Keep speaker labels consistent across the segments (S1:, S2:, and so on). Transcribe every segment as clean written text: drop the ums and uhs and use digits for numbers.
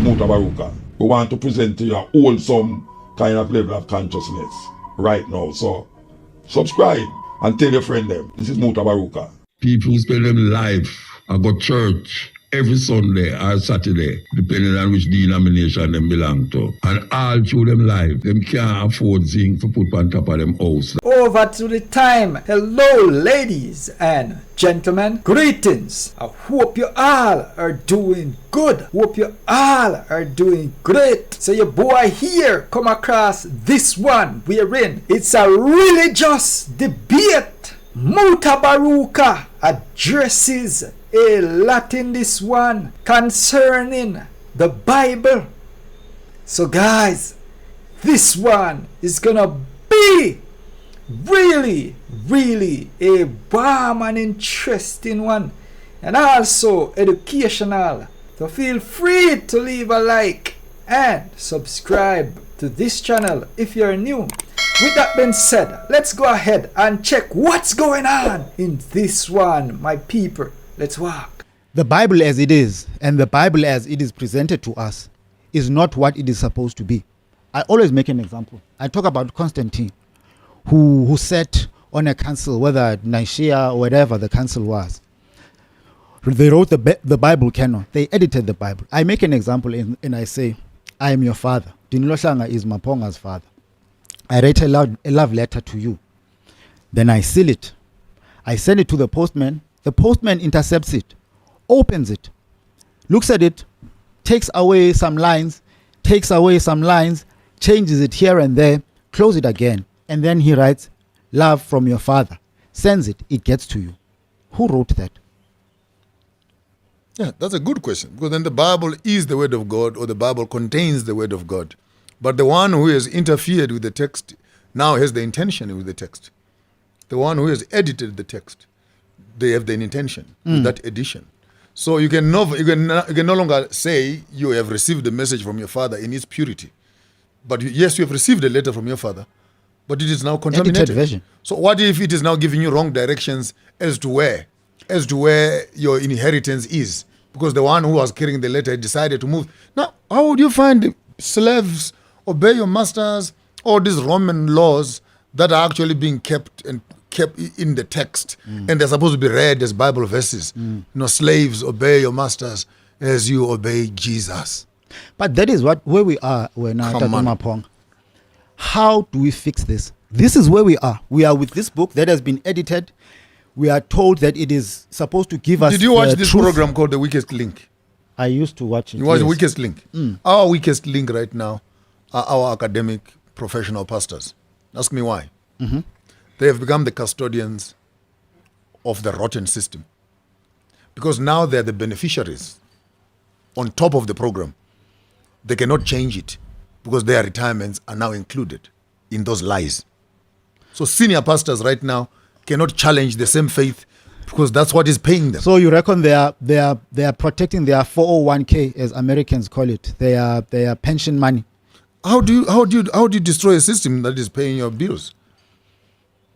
S1: Mutabaruka. We want to present to you a wholesome kind of level of consciousness right now. So subscribe and tell your friend them. This is Mutabaruka.
S2: People spend them life. I go church every Sunday or Saturday, depending on which denomination them belong to. And all through them life, them can't afford things to put on top of them house.
S3: Over to the time. Hello, ladies and gentlemen. Greetings. I hope you all are doing good. Hope you all are doing great. So your boy here come across this one wherein it's a religious debate. Mutabaruka addresses a lot in this one concerning the Bible. So guys, this one is gonna be really a warm and interesting one, and also educational. So feel free to leave a like and subscribe to this channel if you're new. With that being said, let's go ahead and check what's going on in this one, my people. Let's walk.
S4: The Bible as it is, and the Bible as it is presented to us, is not what it is supposed to be. I always make an example. I talk about Constantine, who sat on a council, whether Nicaea or whatever the council was. They wrote the Bible canon. They edited the Bible. I make an example and I say, I am your father. Diniloshanga is Maponga's father. I write a love letter to you. Then I seal it. I send it to the postman. The postman intercepts it, opens it, looks at it, takes away some lines, changes it here and there, close it again. And then he writes, love from your father. Sends it, it gets to you. Who wrote that?
S5: Yeah, that's a good question. Because then the Bible is the word of God, or the Bible contains the word of God. But the one who has interfered with the text now has the intention with the text. The one who has edited the text, they have the intention with that edition. So you can no longer say you have received the message from your father in its purity. But yes, you have received a letter from your father, but it is now contaminated.
S4: Edited version.
S5: So what if it is now giving you wrong directions as to where your inheritance is? Because the one who was carrying the letter decided to move. Now, how would you find slaves obey your masters, all these Roman laws that are actually being kept in the text, and they're supposed to be read as Bible verses? Slaves, obey your masters as you obey Jesus.
S4: But that is where we are now, Mapong. How do we fix this? This is where we are. We are with this book that has been edited. We are told that it is supposed to give us.
S5: Did you watch this
S4: truth.
S5: program called The Weakest Link?
S4: I used to watch it.
S5: You watch The Weakest Link? Our weakest link right now are our academic professional pastors. Ask me why. They have become the custodians of the rotten system. Because now they're the beneficiaries on top of the program. They cannot change it because their retirements are now included in those lies. So senior pastors right now cannot challenge the same faith because that's what is paying them.
S4: So you reckon they are protecting their 401k, as Americans call it, their pension money?
S5: How do you destroy a system that is paying your bills?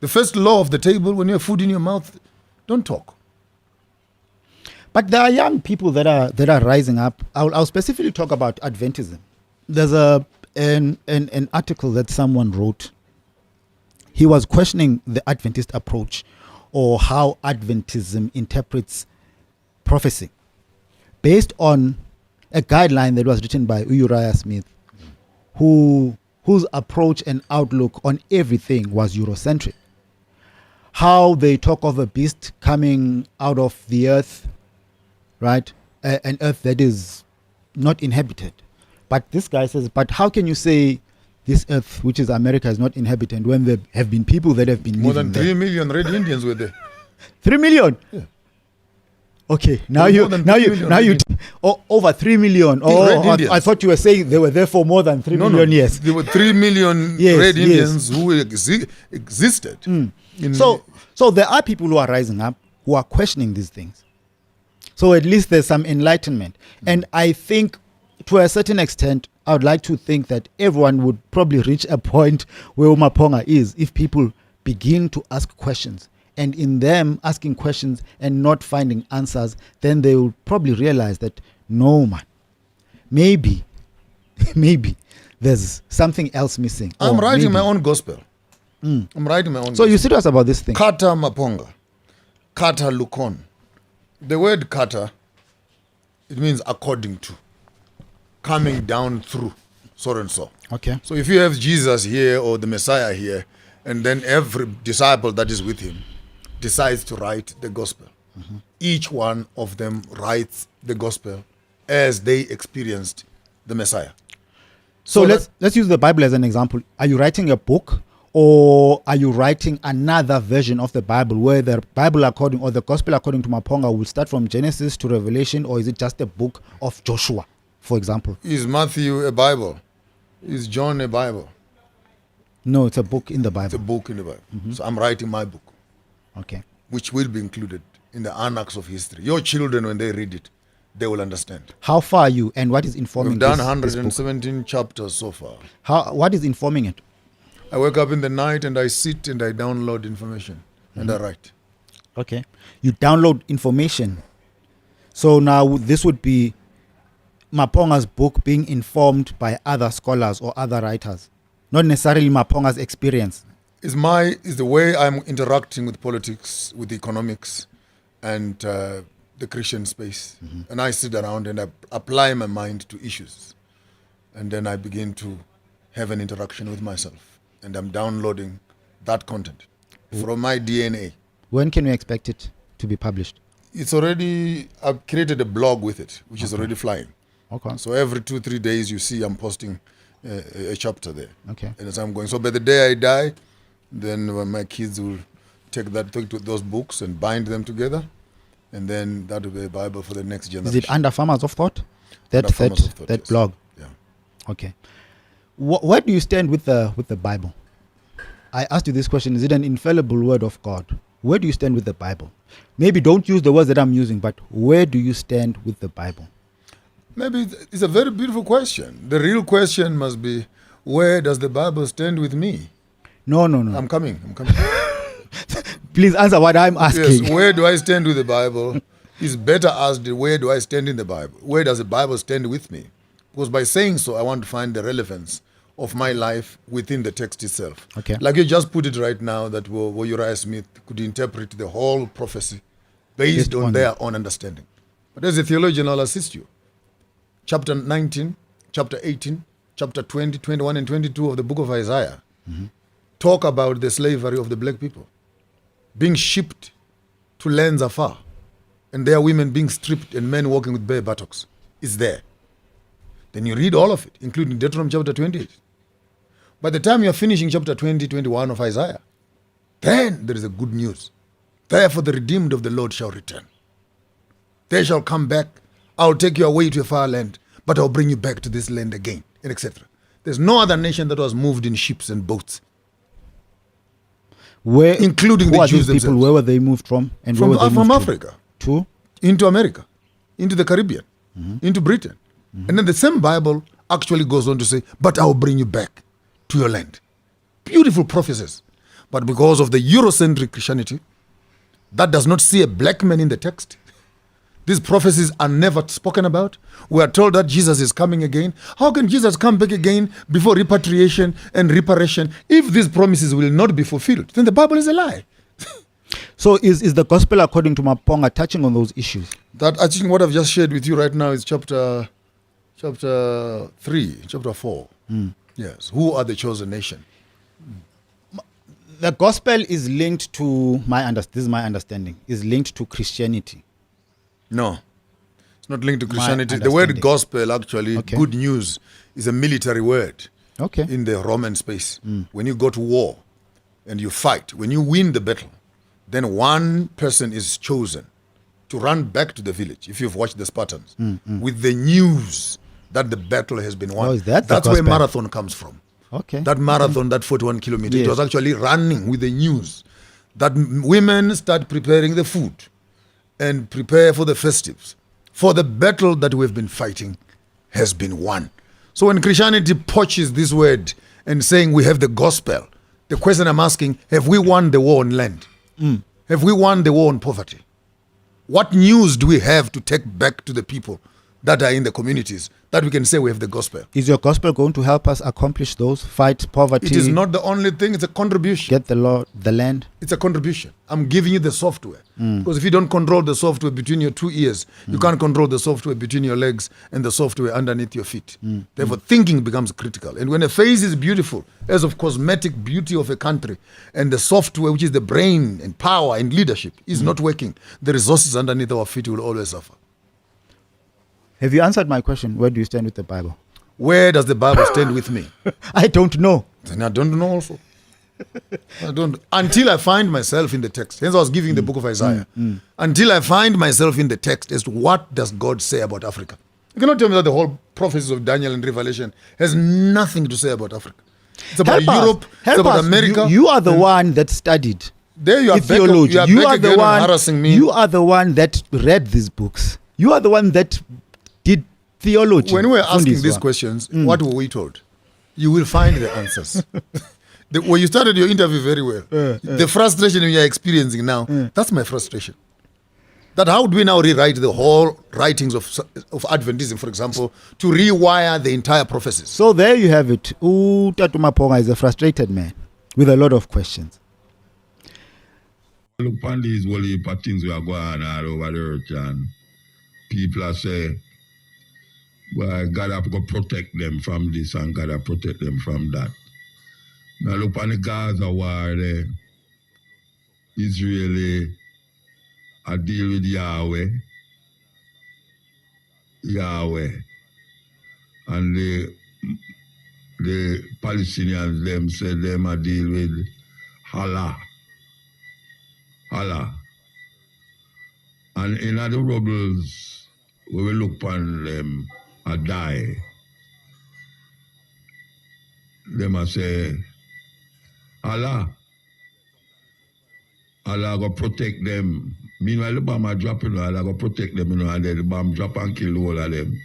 S5: The first law of the table, when you have food in your mouth, don't talk.
S4: But there are young people that are rising up. I'll specifically talk about Adventism. There's an article that someone wrote. He was questioning the Adventist approach, or how Adventism interprets prophecy, based on a guideline that was written by Uriah Smith, whose approach and outlook on everything was Eurocentric. How they talk of a beast coming out of the earth, right? An earth that is not inhabited. But this guy says, but how can you say this earth, which is America, is not inhabited when there have been people that have been
S5: more
S4: living
S5: than 3
S4: there?
S5: million Red Indians were there.
S4: 3 million?
S5: Yeah.
S4: Okay, now you over 3 million. I thought you were saying they were there for more than 3 million years.
S5: There were 3 million Red Indians who existed.
S4: So there are people who are rising up who are questioning these things. So at least there's some enlightenment. And I think to a certain extent, I would like to think that everyone would probably reach a point where Umaponga is if people begin to ask questions. And in them asking questions and not finding answers, then they will probably realize that no, maybe there's something else missing.
S5: I'm
S4: Or
S5: writing
S4: maybe-
S5: my own gospel. I'm writing my own
S4: So
S5: gospel.
S4: you're serious about this thing?
S5: Kata Maponga. Kata Lukon. The word kata, it means according to. Coming down through. So and so.
S4: Okay.
S5: So if you have Jesus here or the Messiah here, and then every disciple that is with him decides to write the gospel. Each one of them writes the gospel as they experienced the Messiah.
S4: So
S5: So
S4: let's use the Bible as an example. Are you writing a book, or are you writing another version of the Bible where the Bible according, or the gospel according to Maponga, will start from Genesis to Revelation, or is it just a book of Joshua, for example?
S5: Is Matthew a Bible? Is John a Bible?
S4: No, it's a book in the
S5: It's a
S4: Bible.
S5: book in the Bible. So I'm writing my book,
S4: Okay.
S5: which will be included in the annals of history. Your children, when they read it, they will understand.
S4: How far are you, and what is informing
S5: We've done
S4: this book?
S5: 117 chapters so far.
S4: What is informing it?
S5: I wake up in the night and I sit and I download information and I write.
S4: Okay. You download information. So now this would be Maponga's book being informed by other scholars or other writers, not necessarily Maponga's experience.
S5: Is the way I'm interacting with politics, with economics, and the Christian space. And I sit around and I apply my mind to issues. And then I begin to have an interaction with myself. And I'm downloading that content from my DNA.
S4: When can we expect it to be published?
S5: I've created a blog with it, which is already flying.
S4: Okay.
S5: So every 2-3 days you see I'm posting a chapter there.
S4: Okay.
S5: And as I'm going. So by the day I die, then when my kids will take those books and bind them together. And then that will be a Bible for the next generation.
S4: Is it under Farmers of Thought?
S5: Under Farmers of Thought,
S4: That
S5: yes.
S4: blog.
S5: Yeah.
S4: Okay. Where do you stand with the Bible? I asked you this question. Is it an infallible word of God? Where do you stand with the Bible? Maybe don't use the words that I'm using, but where do you stand with the Bible?
S5: Maybe it's a very beautiful question. The real question must be, where does the Bible stand with me?
S4: No.
S5: I'm coming.
S4: Please answer what I'm asking.
S5: Yes, where do I stand with the Bible? It's better asked, where do I stand in the Bible? Where does the Bible stand with me? Because by saying so, I want to find the relevance of my life within the text itself.
S4: Okay.
S5: Like you just put it right now, that Uriah Smith could interpret the whole prophecy based on their own understanding. But as a theologian, I'll assist you. Chapter 19, chapter 18, chapter 20, 21, and 22 of the book of Isaiah talk about the slavery of the black people, being shipped to lands afar, and there are women being stripped and men walking with bare buttocks. It's there. Then you read all of it, including Deuteronomy chapter 28. By the time you're finishing chapter 20, 21 of Isaiah, then there is a good news. Therefore the redeemed of the Lord shall return. They shall come back. I'll take you away to a far land, but I'll bring you back to this land again, and etc. There's no other nation that was moved in ships and boats,
S4: Where,
S5: including
S4: who
S5: the
S4: are
S5: Jews
S4: these people?
S5: themselves.
S4: Where were they moved from? And where were they
S5: From
S4: moved
S5: Africa
S4: to?
S5: into America, into the Caribbean, into Britain. And then the same Bible actually goes on to say, but I will bring you back to your land. Beautiful prophecies. But because of the Eurocentric Christianity, that does not see a black man in the text. These prophecies are never spoken about. We are told that Jesus is coming again. How can Jesus come back again before repatriation and reparation if these promises will not be fulfilled? Then the Bible is a lie.
S4: So is the gospel according to Maponga touching on those issues?
S5: That I think what I've just shared with you right now is chapter 3, chapter 4. Yes. Who are the chosen nation?
S4: The gospel is linked to this is my understanding, is linked to Christianity.
S5: No. It's not linked to
S4: My
S5: Christianity. The word
S4: understanding.
S5: gospel, actually,
S4: Okay.
S5: good news, is a military word
S4: Okay.
S5: in the Roman space. When you go to war and you fight, when you win the battle, then one person is chosen to run back to the village, if you've watched the Spartans, with the news that the battle has been won.
S4: Oh, is that the
S5: That's where
S4: gospel?
S5: marathon comes from.
S4: Okay.
S5: That marathon, that 41 kilometers,
S4: Yes.
S5: it was actually running with the news that women start preparing the food and prepare for the festives. For the battle that we've been fighting has been won. So when Christianity poaches this word and saying we have the gospel, the question I'm asking, have we won the war on land? Have we won the war on poverty? What news do we have to take back to the people that are in the communities that we can say we have the gospel.
S4: Is your gospel going to help us accomplish those? Fight poverty?
S5: It is not the only thing, it's a contribution.
S4: Get the law, the land?
S5: It's a contribution. I'm giving you the software. Because if you don't control the software between your 2 ears, you can't control the software between your legs and the software underneath your feet. Therefore, thinking becomes critical. And when a face is beautiful, as of cosmetic beauty of a country, and the software, which is the brain and power and leadership, is not working, the resources underneath our feet will always suffer.
S4: Have you answered my question? Where do you stand with the Bible?
S5: Where does the Bible stand with me?
S4: I don't know.
S5: And I don't know also. I don't, until I find myself in the text. Hence I was giving the book of Isaiah. Until I find myself in the text as to what does God say about Africa. You cannot tell me that the whole prophecies of Daniel and Revelation has nothing to say about Africa. It's about Europe, it's about America.
S4: You are the one that studied.
S5: There you are,
S4: theology.
S5: you are the one harassing me.
S4: You are the one that read these books. You are the one that did theology.
S5: When we were asking these questions, what were we told? You will find the answers. When you started your interview very well, the frustration you are experiencing now, that's my frustration. That how do we now rewrite the whole writings of Adventism, for example, to rewire the entire prophecies?
S4: So there you have it. Tatu Maponga is a frustrated man with a lot of questions.
S2: Look upon these whole heap of things we are going on all over the earth, and people are saying, well, God have to protect them from this and God have to protect them from that. Now look on the Gaza war there. Israeli I deal with Yahweh. And the Palestinians them say them I deal with Allah. And in other rebels, we will look upon them a die. Them a say, Allah go protect them. Meanwhile, the bomb are dropping, Allah go protect them, and then the bomb drop and kill all of them.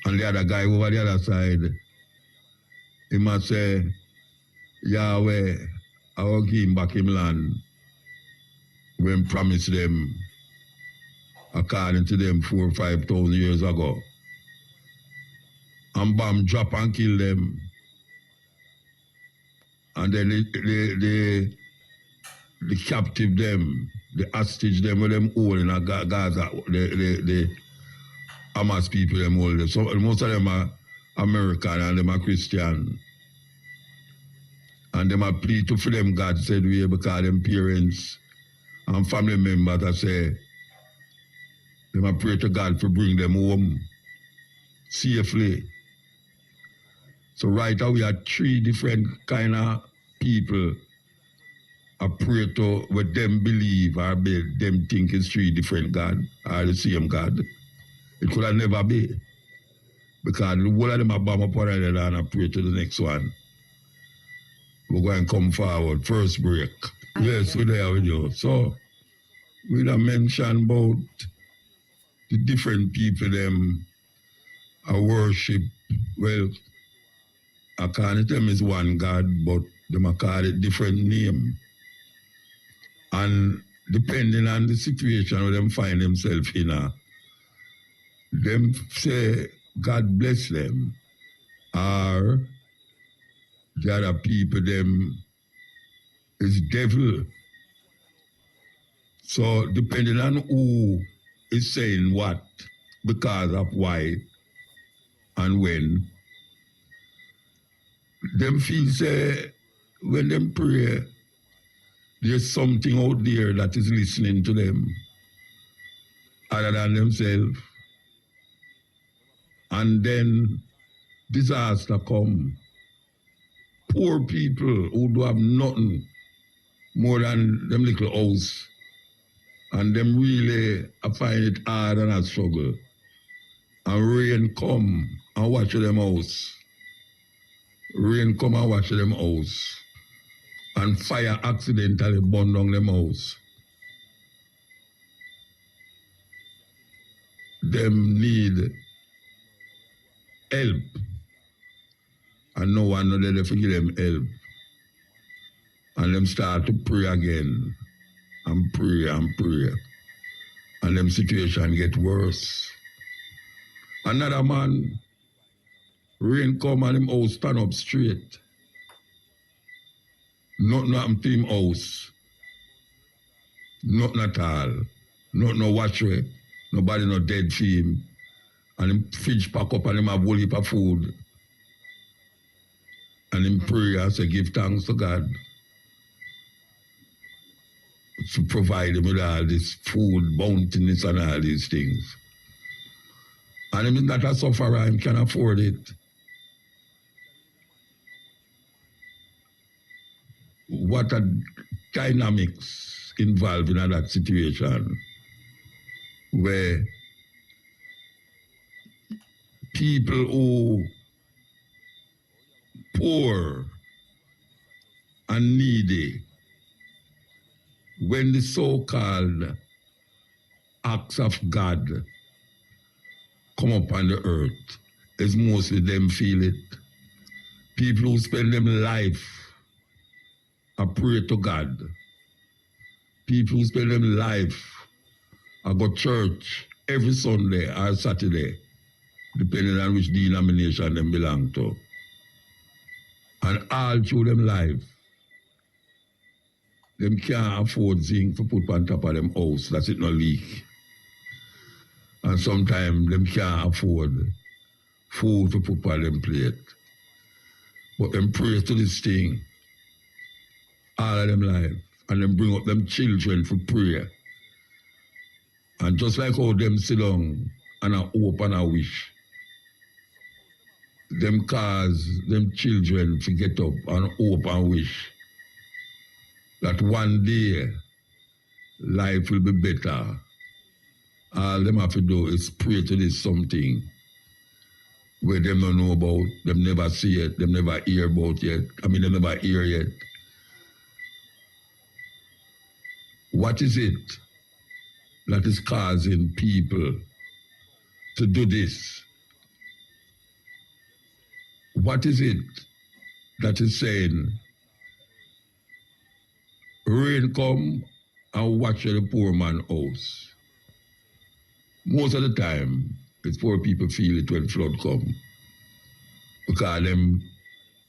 S2: And the other guy over the other side, he must say, Yahweh, I will give him back him land when promised them, according to them, 4,000 or 5,000 years ago. And bomb drop and kill them. And then the captive them, the hostage them with them all in Gaza, the Hamas people them all. So most of them are American and them are Christian. And them are plead to for them God said we because them parents and family members that say them are pray to God to bring them home safely. So right now we have 3 different kind of people I pray to what them believe or them think is 3 different God or the same God. It could have never be. Because the whole of them are bomb up on and I pray to the next one. We're going to come forward. First break. Yes, we're there with you. So we done mention about the different people them I worship. Well, I can't tell them it's one God, but them I call it different name. And depending on the situation where them find themselves in, them say God bless them, or the other people them is devil. So depending on who is saying what, because of why and when, them feel say when them pray, there's something out there that is listening to them other than themselves. And then disaster come. Poor people who do have nothing more than them little house. And them really find it hard and a struggle. And rain come and watch them house. Rain come and watch them house. And fire accidentally burn down them house. Them need help. And no one know that they give them help. And them start to pray again. And pray and pray. And them situation get worse. Another man, rain come and him house stand up straight. Nothing happen to him house. Nothing at all. Nothing no watch way. Nobody no dead for him. And him fridge pack up and him have whole heap of food. And him pray and say give thanks to God to provide him with all this food, bountiness and all these things. And him is not a sufferer, him can afford it. What are dynamics involved in that situation where people who poor and needy, when the so-called acts of God come upon the earth, it's mostly them feel it. People who spend them life I pray to God. People who spend them life I go church every Sunday or Saturday, depending on which denomination them belong to. And all through them life, them can't afford zinc to put on top of them house, that's it no leak. And sometimes them can't afford food to put on them plate. But them pray to this thing all of them life, and them bring up them children for prayer. And just like how them sit down and a hope and a wish, them cause them children to get up and hope and wish that one day life will be better. All them have to do is pray to this something where them don't know about, them never see it, them never hear about yet. Them never hear yet. What is it that is causing people to do this? What is it that is saying, rain come and watch the poor man house? Most of the time, it's poor people feel it when flood come. Because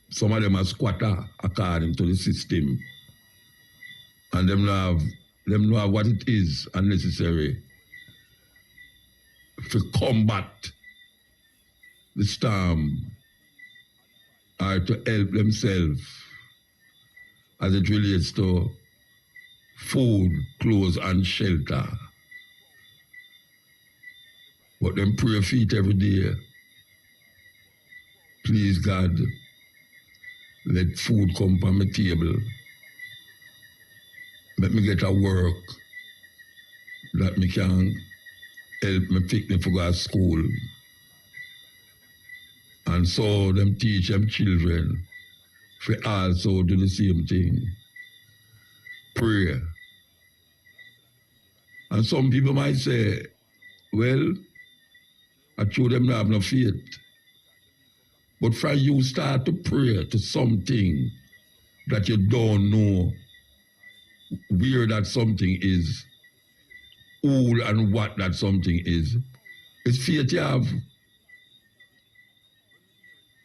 S2: some of them are squatter according to the system. And them know what it is unnecessary to combat the storm or to help themselves as it relates to food, clothes, and shelter. But them pray feet every day. Please God, let food come from my table. Let me get a work that me can help me pick me for go to school. And so them teach them children for also do the same thing. Pray. And some people might say, well, I told them not have no faith. But from you start to pray to something that you don't know where that something is, who and what that something is. It's faith you have.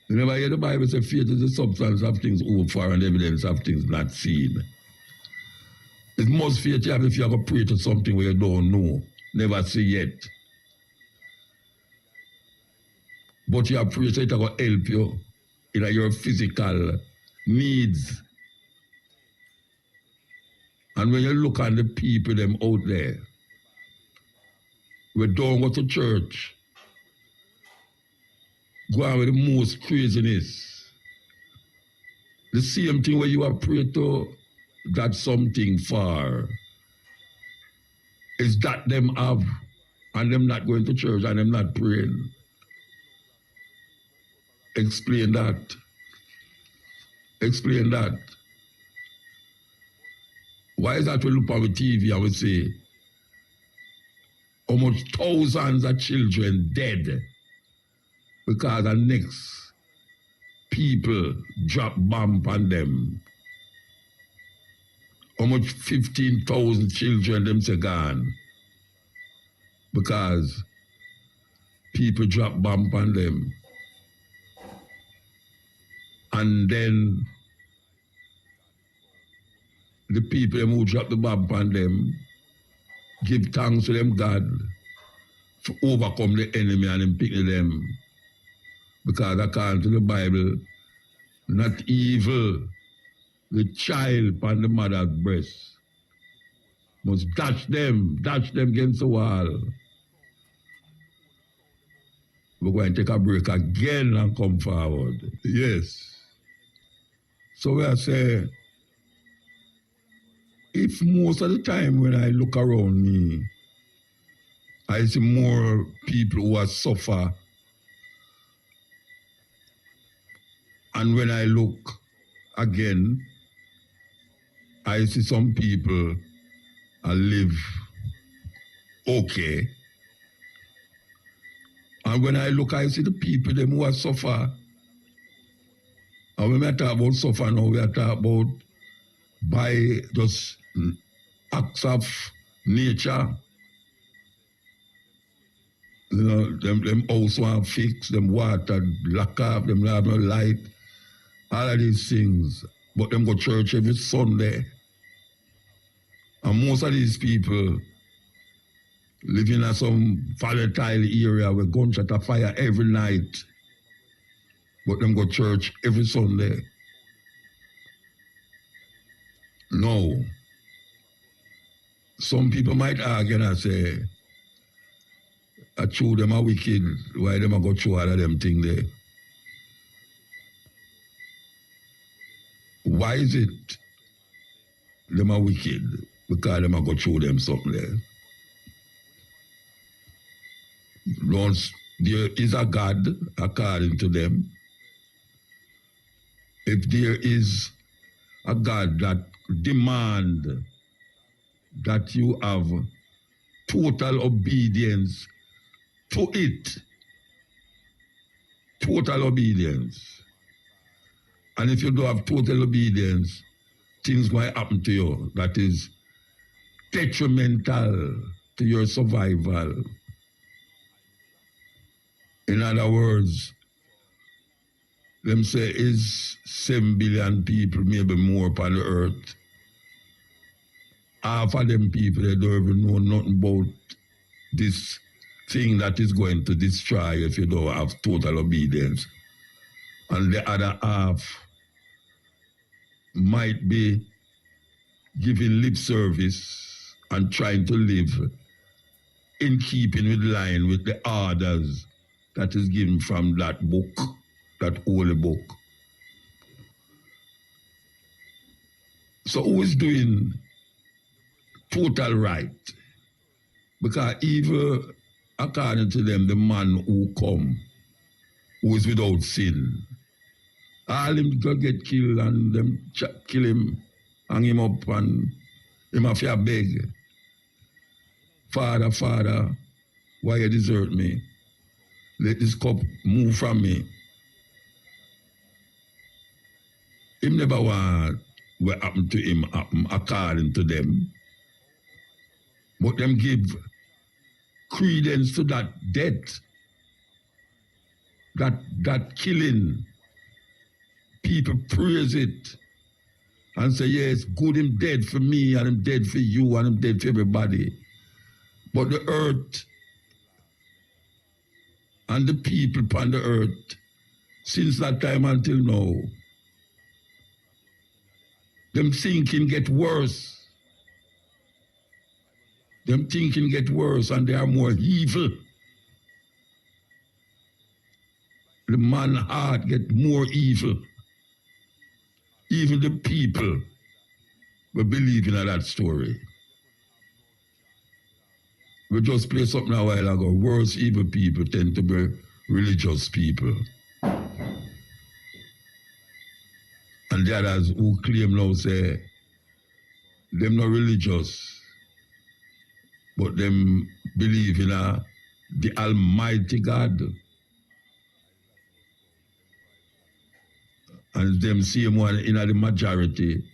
S2: You never hear the Bible say faith is the substance of things hoped for and evidence of things not seen. It's most faith you have if you have to pray to something where you don't know, never see yet. But you have prayed so it will help you in your physical needs. And when you look at the people them out there, we don't go to church, go on with the most craziness. The same thing where you are prayed to, that something for, is that them have, and them not going to church and them not praying. Explain that. Explain that. Why is that we look on the TV and we say, almost thousands of children dead because the next people drop bomb on them. Almost 15,000 children them say gone because people drop bomb on them. And then the people who drop the bomb on them give thanks to them God to overcome the enemy and them pick them. Because according to the Bible, not evil, the child upon the mother's breast must dash them against the wall. We're going to take a break again and come forward. Yes. So we are saying, if most of the time when I look around me, I see more people who are suffer, and when I look again, I see some people live okay. And when I look, I see the people them who are suffer. And when we talk about suffer now, we are talking about by just acts of nature. You know, them house want fix, them water lock off, them have no light, all of these things. But them go to church every Sunday. And most of these people live in some volatile area where gunshot are fire every night. But them go to church every Sunday. No. Some people might argue and say, I true them are wicked, why them a go through all of them things there? Why is it them are wicked? Because them a go through them something there. Once there is a God according to them, if there is a God that demand that you have total obedience to it, total obedience, and if you don't have total obedience, things might happen to you that is detrimental to your survival. In other words, them say is 7 billion people, maybe more upon the earth. Half of them people, they don't even know nothing about this thing that is going to destroy if you don't have total obedience. And the other half might be giving lip service and trying to live in keeping with line with the orders that is given from that book, that holy book. So who is doing total right? Because even according to them, the man who come, who is without sin, all him go get killed and them kill him, hang him up and him have to beg, Father, Father, why you desert me? Let this cup move from me. Him never want what happened to him happen according to them. But them give credence to that death, that killing. People praise it and say, yes, good him dead for me and him dead for you and him dead for everybody. But the earth and the people upon the earth, since that time until now, them thinking get worse. Them thinking get worse and they are more evil. The man heart get more evil. Even the people were believing in that story. We just played something a while ago. Worse evil people tend to be religious people. And the others who claim now say, them not religious, but them believe in the Almighty God. And them same one in the majority,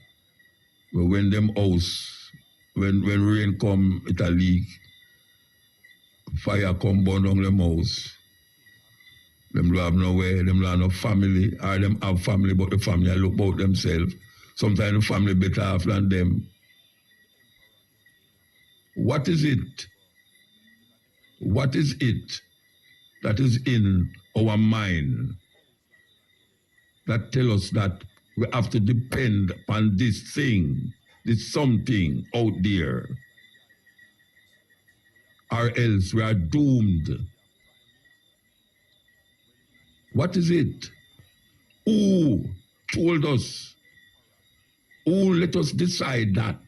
S2: but when them house, when rain come, it a leak, fire come burn down them house, Them don't have nowhere, them don't have no family, or them have family, but the family look about themselves. Sometimes the family better off than them. What is it? What is it that is in our mind that tell us that we have to depend upon this thing, this something out there, or else we are doomed? What is it? Who told us? Who let us decide that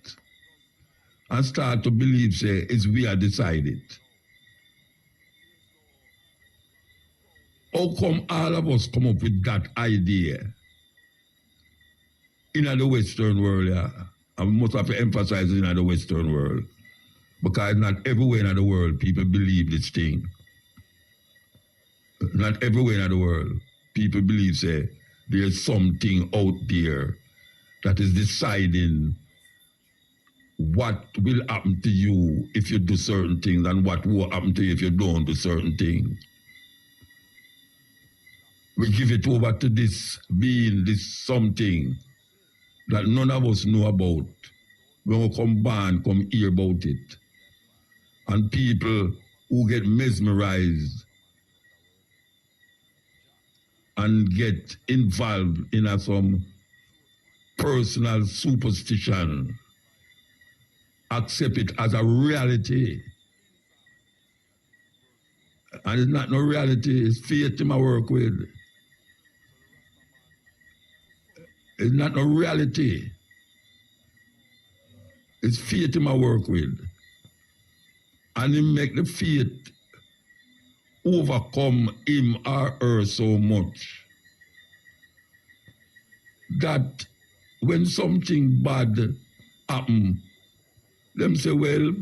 S2: and start to believe, say, it's we are decided? How come all of us come up with that idea in the Western world? Yeah? And we must have to emphasize it in the Western world, because not everywhere in the world people believe this thing. Not everywhere in the world people believe, say, there's something out there that is deciding what will happen to you if you do certain things and what will happen to you if you don't do certain things. We give it over to this being, this something that none of us know about. When we come back, come hear about it. And people who get mesmerized and get involved in some personal superstition accept it as a reality. And it's not no reality, it's faith in I work with. It's not no reality. It's faith in I work with. And it make the faith overcome him or her so much that when something bad happen, them say, well,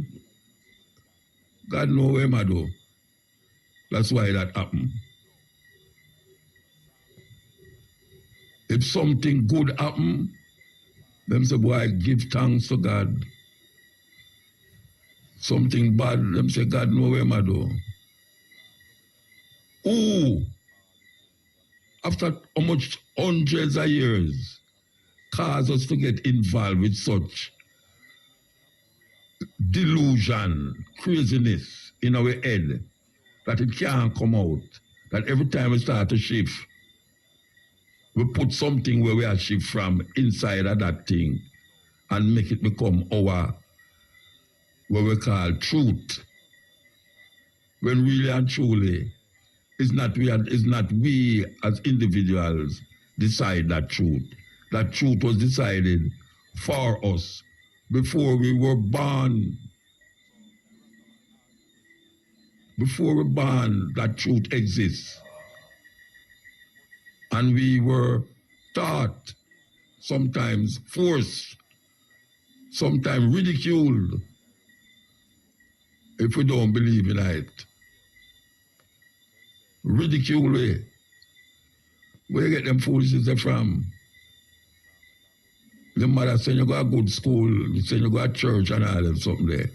S2: God know where I do. That's why that happened. If something good happen, them say, boy, give thanks to God. Something bad, them say, God know where I do. Who, after how much hundreds of years, cause us to get involved with such delusion, craziness in our head, that it can't come out, that every time we start to shift, we put something where we are shift from inside of that thing and make it become our, what we call truth. When really and truly, it's not we as individuals decide that truth. That truth was decided for us before we were born. Before we were born, that truth exists. And we were taught, sometimes forced, sometimes ridiculed, if we don't believe in it. Ridicule where you get them foolishness from? The mother saying you go to good school, you saying you go to church and all that something there.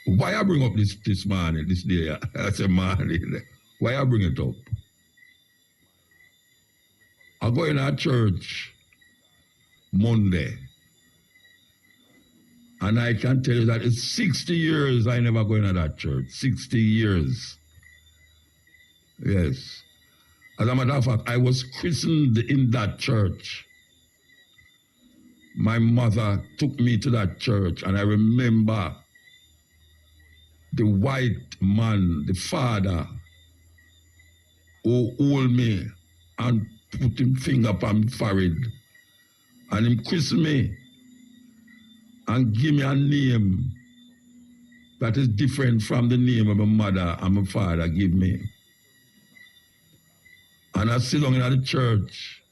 S2: Why I bring up this morning, this day? I say morning. Why I bring it up? I go in our church Monday, and I can tell you that it's 60 years I never go into that church. 60 years. Yes. As a matter of fact, I was christened in that church. My mother took me to that church, and I remember the white man, the father, who hold me and put him finger upon my forehead, and him christen me and give me a name that is different from the name of my mother and my father give me. And I sit down in the church.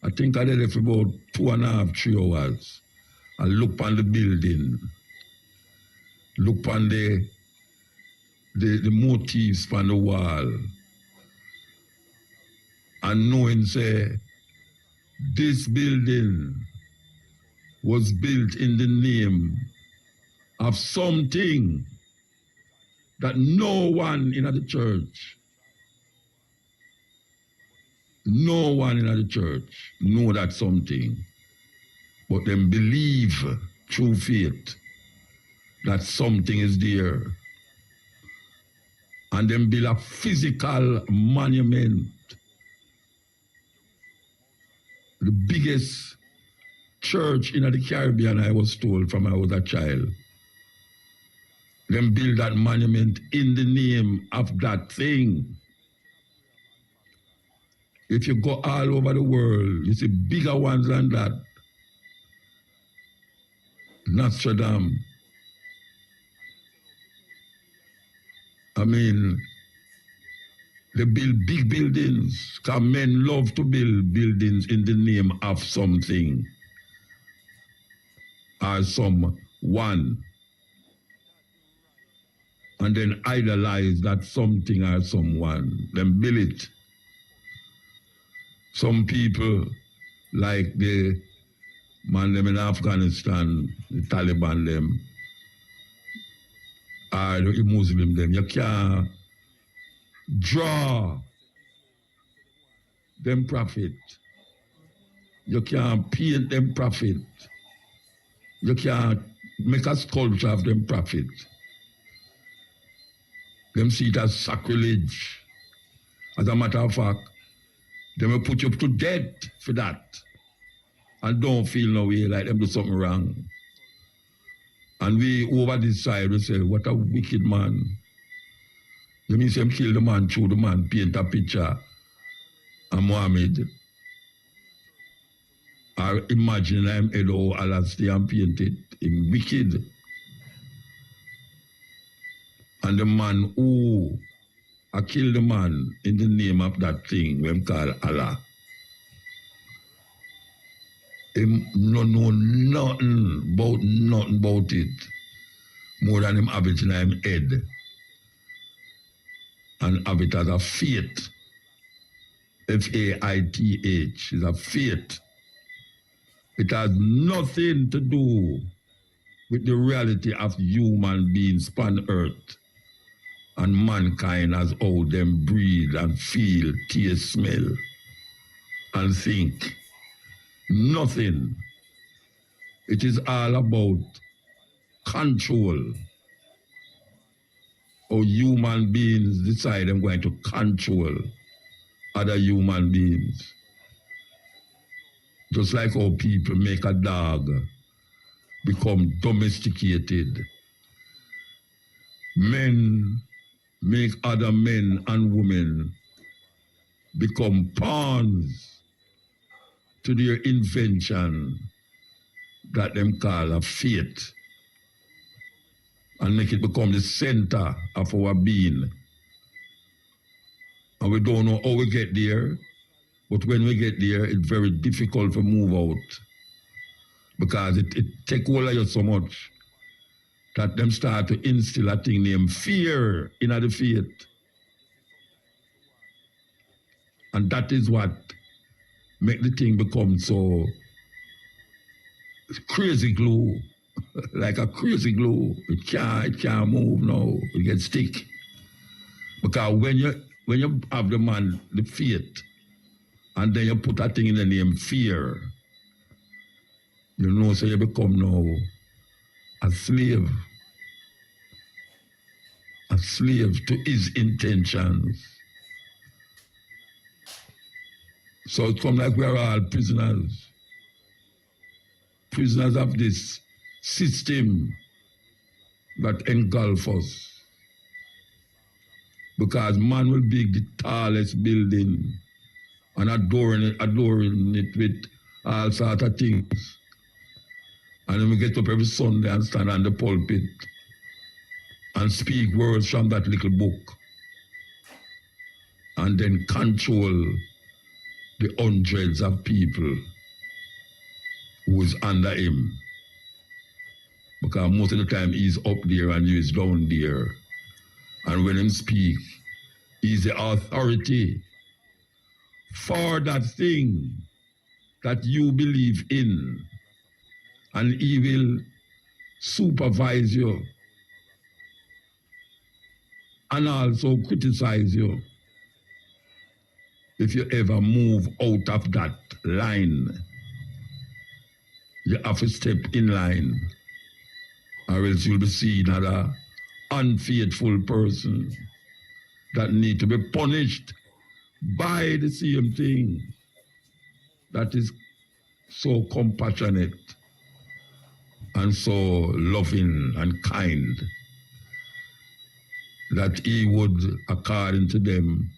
S2: I think I did it for about 2.5, 3 hours. I look on the building, look on the motifs on the wall, and knowing, say, this building was built in the name of something that no one in the church, no one in the church know that something, but them believe through faith that something is there. And then build a physical monument. The biggest church in the Caribbean, I was told from I was a child. Then build that monument in the name of that thing. If you go all over the world, you see bigger ones than that. Nostradam. I mean, they build big buildings, because men love to build buildings in the name of something or someone, and then idolize that something or someone, then build it. Some people, like the man them in Afghanistan, the Taliban them, or the Muslim them, you can't draw them prophet. You can't paint them prophet. You can't make a sculpture of them prophet. Them see it as sacrilege. As a matter of fact, they will put you to death for that. And don't feel no way like them do something wrong. And we over this side, we say, what a wicked man. You mean him kill the man, through the man, paint a picture of Muhammad. Or imagine him Edo Alasti and paint it in wicked. And the man who killed the man in the name of that thing we call Allah. Him no know nothing about it. More than him have it in him head. And have it as a faith. Faith is a faith. It has nothing to do with the reality of human beings upon earth and mankind as how them breathe and feel, taste, smell, and think. Nothing. It is all about control. How human beings decide they're going to control other human beings. Just like how people make a dog become domesticated. Men make other men and women become pawns to their invention that them call a fate, and make it become the center of our being. And we don't know how we get there, but when we get there, it's very difficult to move out, because it take hold of you so much that them start to instill a thing named fear in the faith. And that is what make the thing become so crazy glue, like a crazy glue. It can't move now. It gets stick. Because when you have the man, the faith, and then you put that thing in the name fear, you know, so you become now a slave to his intentions. So it comes like we are all prisoners of this system that engulf us. Because man will build the tallest building and adoring it with all sorts of things. And then we get up every Sunday and stand on the pulpit and speak words from that little book. And then control the hundreds of people who is under him. Because most of the time he's up there and he is down there. And when he speak, he's the authority for that thing that you believe in. And he will supervise you. and also criticize you if you ever move out of that line. You have to step in line, or else you'll be seen as an unfaithful person that need to be punished by the same thing that is so compassionate and so loving and kind, that he would, according to them,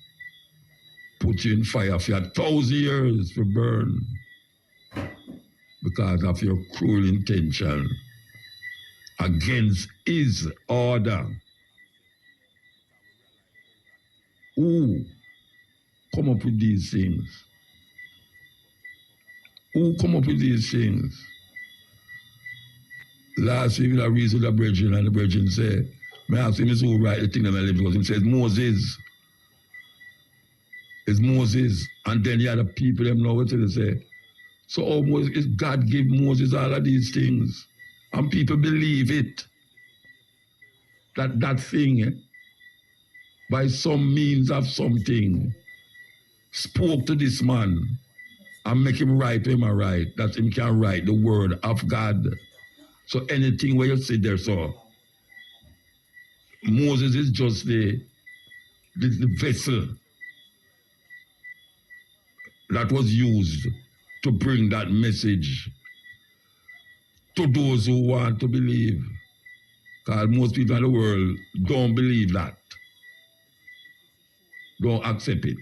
S2: put you in fire for 1,000 years to burn because of your cruel intention against his order. Who come up with these things? Who come up with these things? Last week, I read to the brethren, and the brethren said, I asked him, who write the thing that I live because he says, Moses. It's Moses. And then the other people, them know what they say. So oh, Moses, God give Moses all of these things. And people believe it. That thing, by some means of something, spoke to this man and make him write him a write, that him can write the word of God. So anything where you sit there, so Moses is just the vessel that was used to bring that message to those who want to believe. Because most people in the world don't believe that. Don't accept it.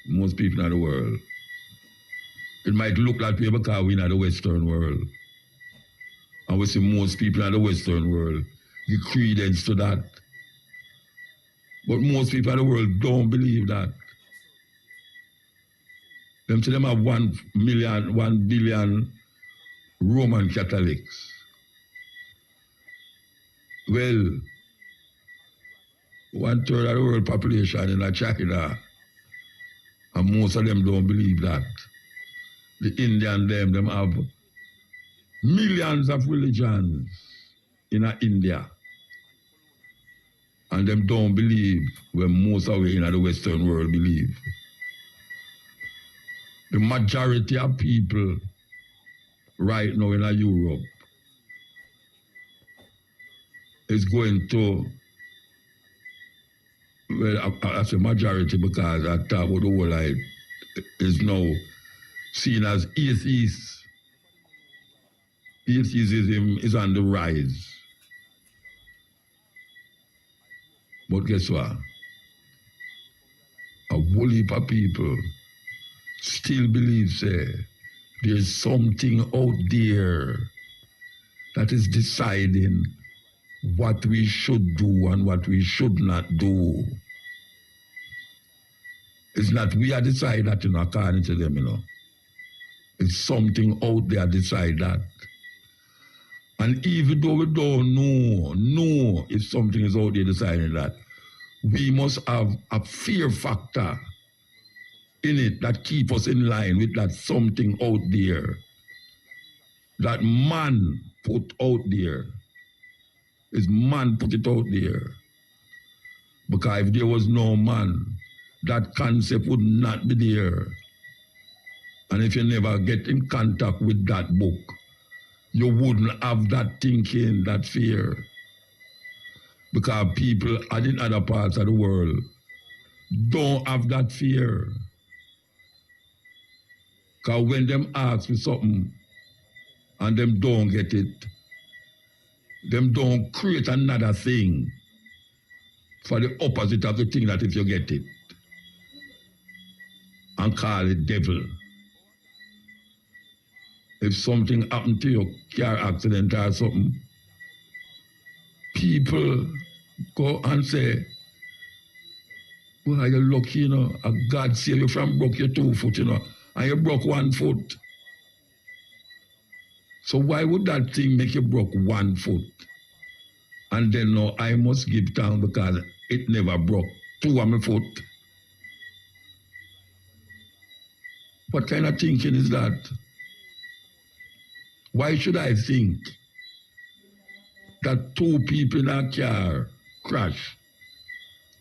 S2: Most people in the world. It might look like way because we're in the Western world. And we see most people in the Western world give credence to that. But most people in the world don't believe that. Them say them have 1 billion Roman Catholics. Well, 1/3 of the world population in China, and most of them don't believe that. The Indian them have millions of religions in India. And them don't believe when most of we in the Western world believe. The majority of people right now in Europe is going to, well, I say majority because I talk about the whole life is now seen as atheists. Atheism is on the rise. But guess what? A whole heap of people still believe, say, there's something out there that is deciding what we should do and what we should not do. It's not we are decide that, according to them, It's something out there decide that. And even though we don't know if something is out there deciding that, we must have a fear factor in it that keep us in line with that something out there that man put out there. Is man put it out there. Because if there was no man, that concept would not be there. And if you never get in contact with that book, you wouldn't have that thinking, that fear. Because people in other parts of the world don't have that fear. Because when them ask for something and them don't get it, them don't create another thing for the opposite of the thing that if you get it and call it devil. If something happened to your car accident or something, people go and say, well, you're lucky, and God save you from broke your 2 foot, and you broke 1 foot. So why would that thing make you broke 1 foot? And then no, I must give thanks because it never broke 2 of my foot. What kind of thinking is that? Why should I think that 2 people in a car crash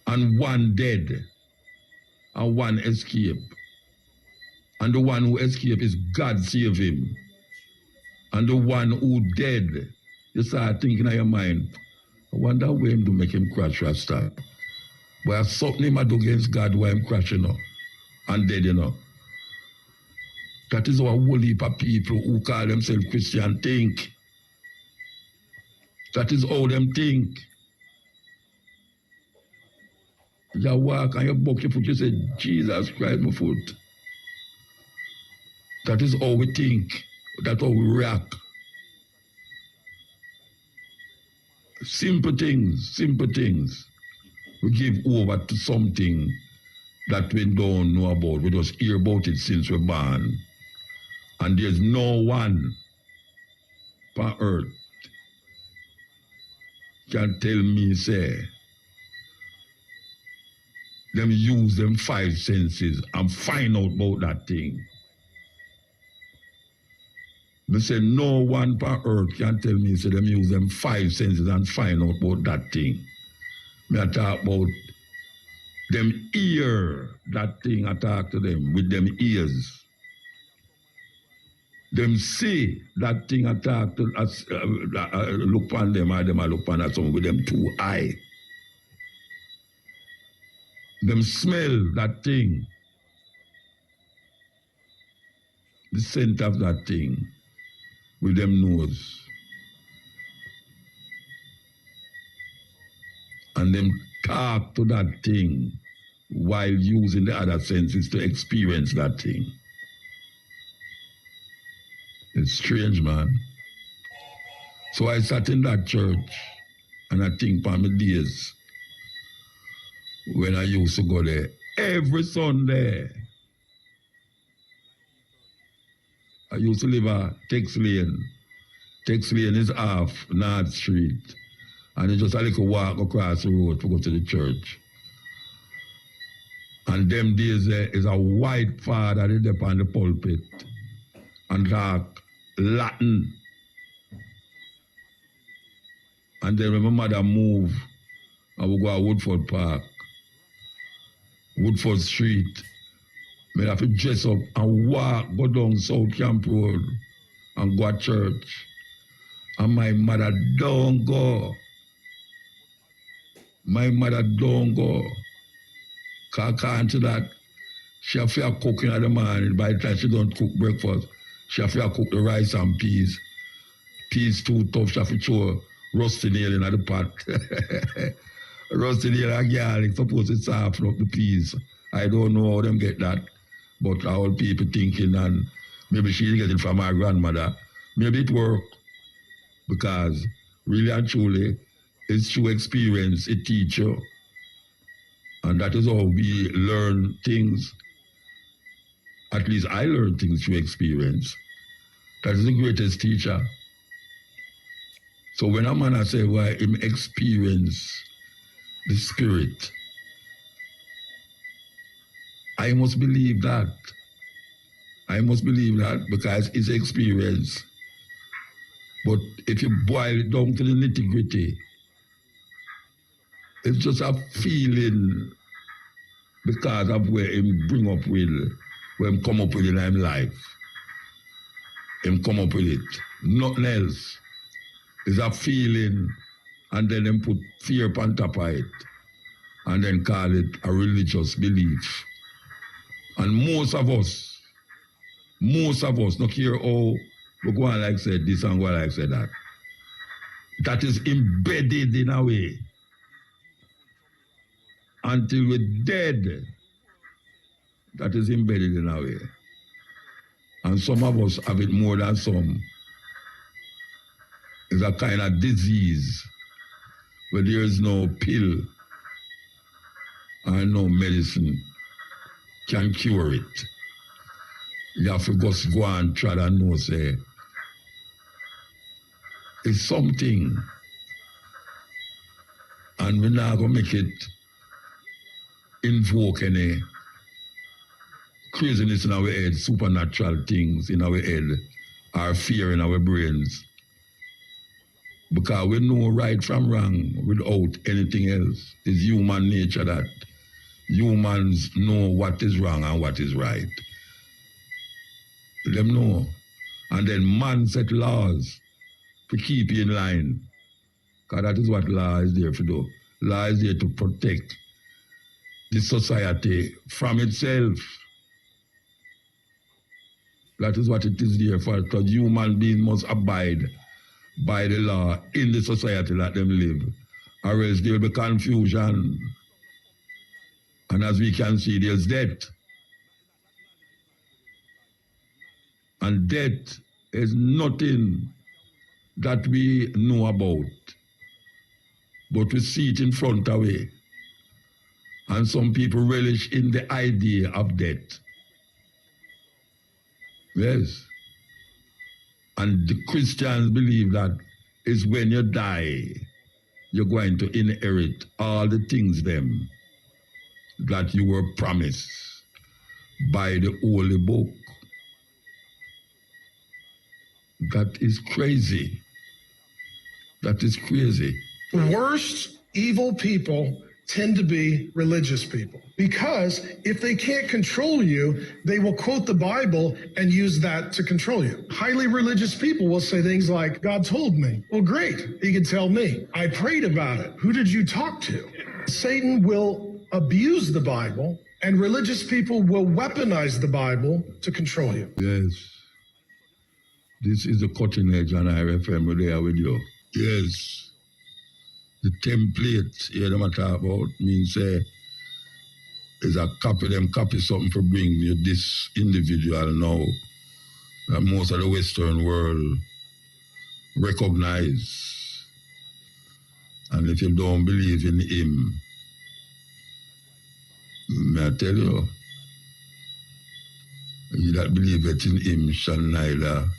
S2: and one dead, and one escape. And the one who escaped is God save him. And the one who dead, you start thinking in your mind, I wonder where him to make him crash Rasta. But I something him I do against God why him crashing now and dead, you know. That is how a whole heap of people who call themselves Christian think. That is how them think. You walk and you buck your foot, you say, Jesus Christ, my foot. That is how we think. That's how we react. Simple things. We give over to something that we don't know about. We just hear about it since we're born. And there's no one on earth can tell me, say, them use them 5 senses and find out about that thing. Me say no one on earth can tell me, say, them use them 5 senses and find out about that thing. Me I talk about them hear that thing, I talk to them with them ears. Them see that thing, I talk to, look on them, or them I look on someone with them 2 eyes. Them smell that thing, the scent of that thing, with them nose. And them talk to that thing while using the other senses to experience that thing. It's strange, man. So I sat in that church and I think on my days when I used to go there every Sunday. I used to live at Tex Lane. Tex Lane is off North Street. And it's just a little walk across the road to go to the church. And them days there is a white father that up on the pulpit and talk Latin. And then when my mother moved, I would go to Woodford Park, Woodford Street. I have to dress up and walk, go down South Camp Road and go to church. And my mother don't go. My mother don't go. Cause to that, she have to cook in the morning. By the time she don't cook breakfast, she have to cook the rice and peas. Peas too tough, she have to throw rusty nail in the pot. Rusty nail and garlic, suppose it soften up the peas. I don't know how them get that. But our people thinking, and maybe she get it from her grandmother. Maybe it work. Because really and truly, it's through experience, it teaches you. And that is how we learn things. At least I learn things through experience. That is the greatest teacher. So when a man say, why him experience the spirit, I must believe that. I must believe that because it's experience. But if you boil it down to the nitty-gritty, it's just a feeling because of where him bring up with, where him come up with in his life. Him come up with it. Nothing else. It's a feeling, and then him put fear on top of it, and then call it a religious belief. And most of us, not care how we go on like said this and go on like said that. That is embedded in a way. Until we're dead, that is embedded in a way. And some of us have it more than some. It's a kind of disease where there is no pill and no medicine can cure it. You have to just go and try to know, say, it's something. And we're not going to make it invoke any craziness in our head, supernatural things in our head, or fear in our brains. Because we know right from wrong without anything else. It's human nature that humans know what is wrong and what is right. Them know. And then man set laws to keep you in line. Because that is what law is there to do. Law is there to protect the society from itself. That is what it is there for. Because human beings must abide by the law in the society that them live. Or else there will be confusion. And as we can see, there's death. And death is nothing that we know about. But we see it in front of us. And some people relish in the idea of death. Yes. And the Christians believe that is when you die, you're going to inherit all the things them that you were promised by the Holy Book. That is crazy. That is crazy.
S6: The worst evil people tend to be religious people, because if they can't control you, they will quote the Bible and use that to control you. Highly religious people will say things like, God told me. Well, great. He can tell me. I prayed about it. Who did you talk to? Satan will abuse the Bible, and religious people will weaponize the Bible to control you.
S2: Yes. This is the cutting edge, and I FM there with you. Yes. The template here them talk about means say is a copy, them copy something for bring you this individual now that most of the Western world recognize. And if you don't believe in him, may I tell you, he that believeth in him shall neither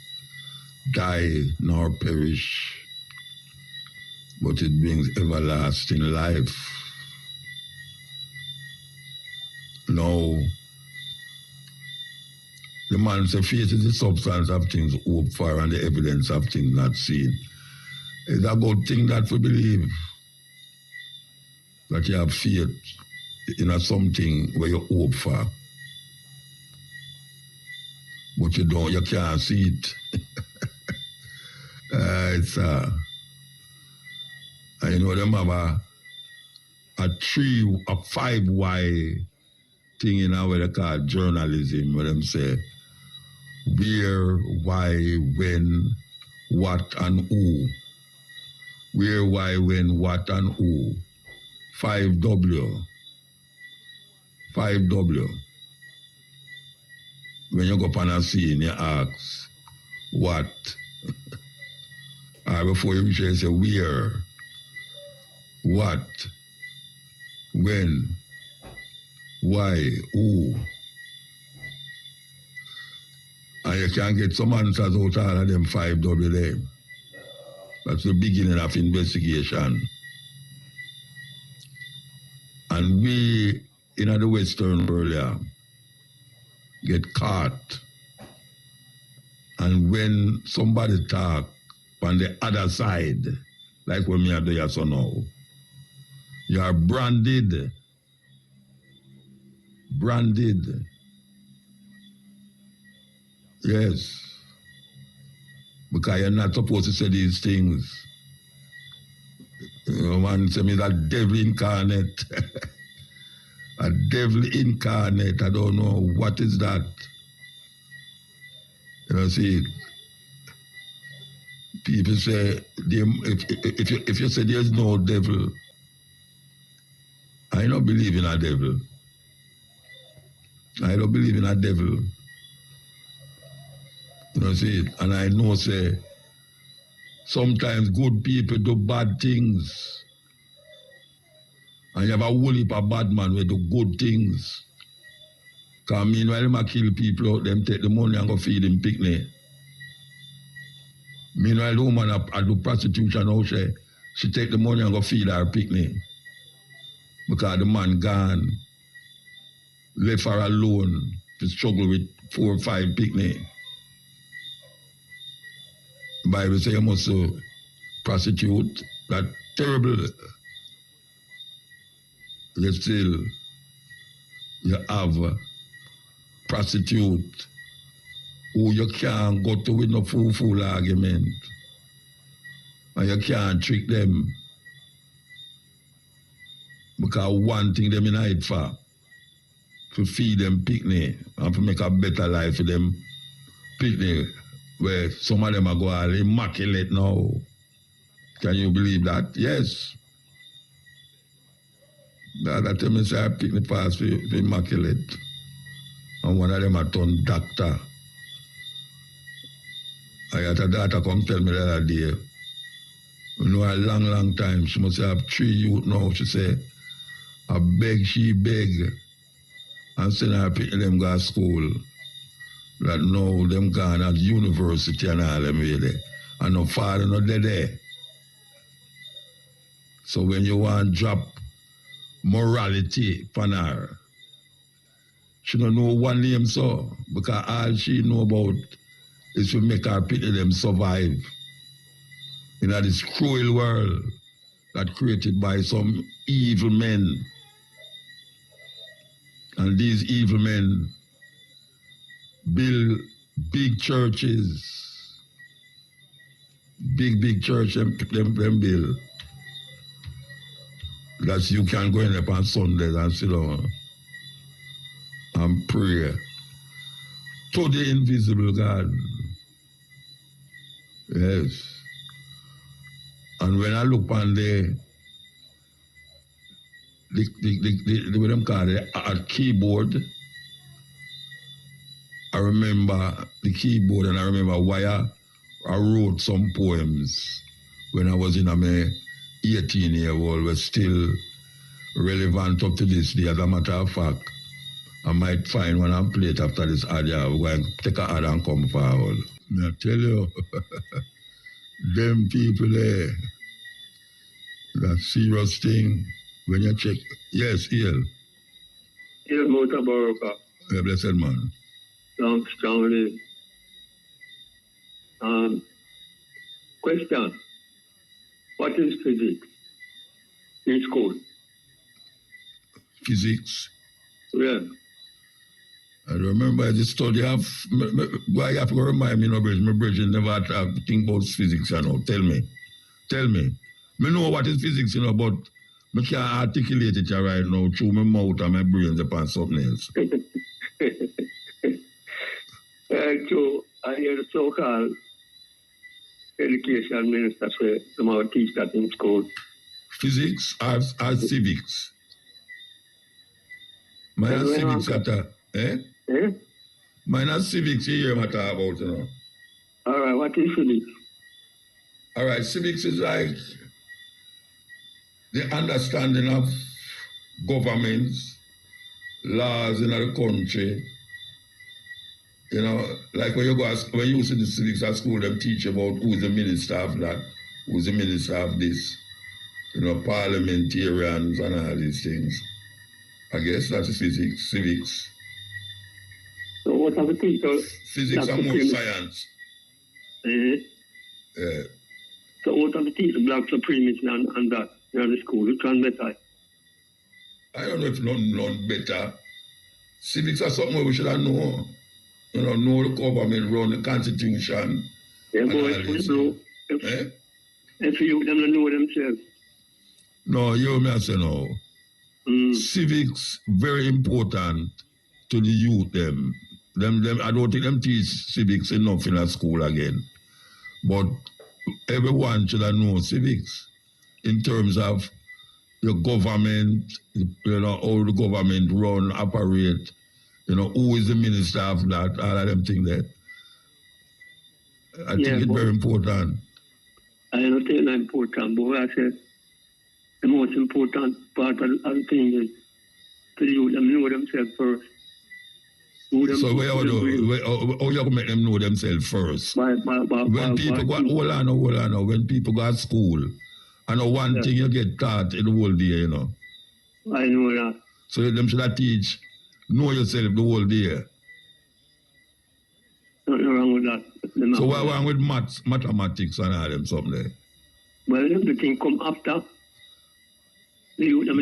S2: die nor perish, but it brings everlasting life. Now, the man says faith is the substance of things hoped for and the evidence of things not seen. It's a good thing that we believe that you have faith in a something where you hope for, but you can't see it. It's and you know them have a 5Y thing in our way they call journalism, where them say where, why, when, what, and who. Where, why, when, what, and who. 5W. 5W. When you go up on a scene, you ask what. Or before you reach there, you say where, what, when, why, who. And you can get some answers out of all of them 5W there. That's the beginning of investigation. And we, in the Western world, get caught. And when somebody talk on the other side, like when me are doing so now, you are branded. Branded. Yes. Because you're not supposed to say these things. You know, man say me that devil incarnate. A devil incarnate. I don't know what is that. You know, see, people say, if you say there's no devil, I don't believe in a devil. I don't believe in a devil. You know, see, and I know, say, sometimes good people do bad things. And you have a whole heap of bad man who do good things. Because meanwhile, them a kill people out, them take the money and go feed them picnic. Meanwhile, the woman a do prostitution out there, she take the money and go feed her picnic. Because the man gone, left her alone to struggle with 4 or 5 picnic. The Bible says you must prostitute, that terrible. Yet still, you have a prostitute who you can't go to with no fool argument. And you can't trick them. Because one thing them in it for, to feed them picnic and to make a better life for them picnic, where some of them are going immaculate now. Can you believe that? Yes. The other time I say I picnic pass for immaculate. And one of them a turned doctor. I had a daughter come tell me the other day, you know, a long time, she must have 3 youth now, she say, she beg, and send her picnic them go to school. That now them gone at university and all them way there. And no father not there. So when you want to drop morality upon her, she don't know one name so, because all she know about is to make her pity them survive in this cruel world that created by some evil men. And these evil men build big churches, big church them build. That you can go in there on Sundays and sit down and pray to the invisible God. Yes. And when I look on the what them call it, keyboard, I remember the keyboard and I remember why I wrote some poems when I was in my 18-year-old, was still relevant up to this day. As a matter of fact, I might find one and play it after this audio. We're going to take an ad and come forward. I tell you, them people there, that serious thing, when you check, yes, Ian.
S7: Here, Mutabaruka.
S2: Yeah, blessed man.
S7: Strongly. Question. What is physics in school?
S2: Physics?
S7: Yeah.
S2: I remember the study of, why you have to remind me, my brethren never had to think about physics, you know. Tell me. I know what is physics, you know, but I can't articulate it right now through my mouth and my brains upon something else.
S7: So I hear the so-called education minister say them will teach that in school.
S2: Physics as civics. My civics matter, eh?
S7: Eh?
S2: Mine civics here matter about, you know.
S7: All right, what is physics?
S2: All right, civics is like the understanding of governments, laws in the country. You know, like when you see the civics at school, them teach about who's the minister of that, who's the minister of this, you know, parliamentarians and all these things. I guess that's physics, civics.
S7: So what are the people?
S2: Physics and more science. Yeah.
S7: So what are the teachers, black supremacy and that in the school? Which one better?
S2: I don't know if none better. Civics are something we should have known. You know the government run the constitution.
S7: Yeah, but if you them don't know themselves.
S2: No, you may say no. Civics very important to the youth them. I don't think them teach civics enough in a school again. But everyone should have known civics in terms of your government, you know, how the government run, operate, you know, who is the minister of that, all of them things there. I think it's very important.
S7: I don't think it's important, but I said the most important part of the thing is to you them know themselves first.
S2: So where how you make them know themselves first? When people go, hold on, when people go to school, I know one thing you get taught in the whole day, you know.
S7: I know that.
S2: So them should have teach, know yourself the whole day.
S7: Nothing wrong with that.
S2: So what wrong with mathematics and all them something there?
S7: Well, everything come after. You
S2: No, I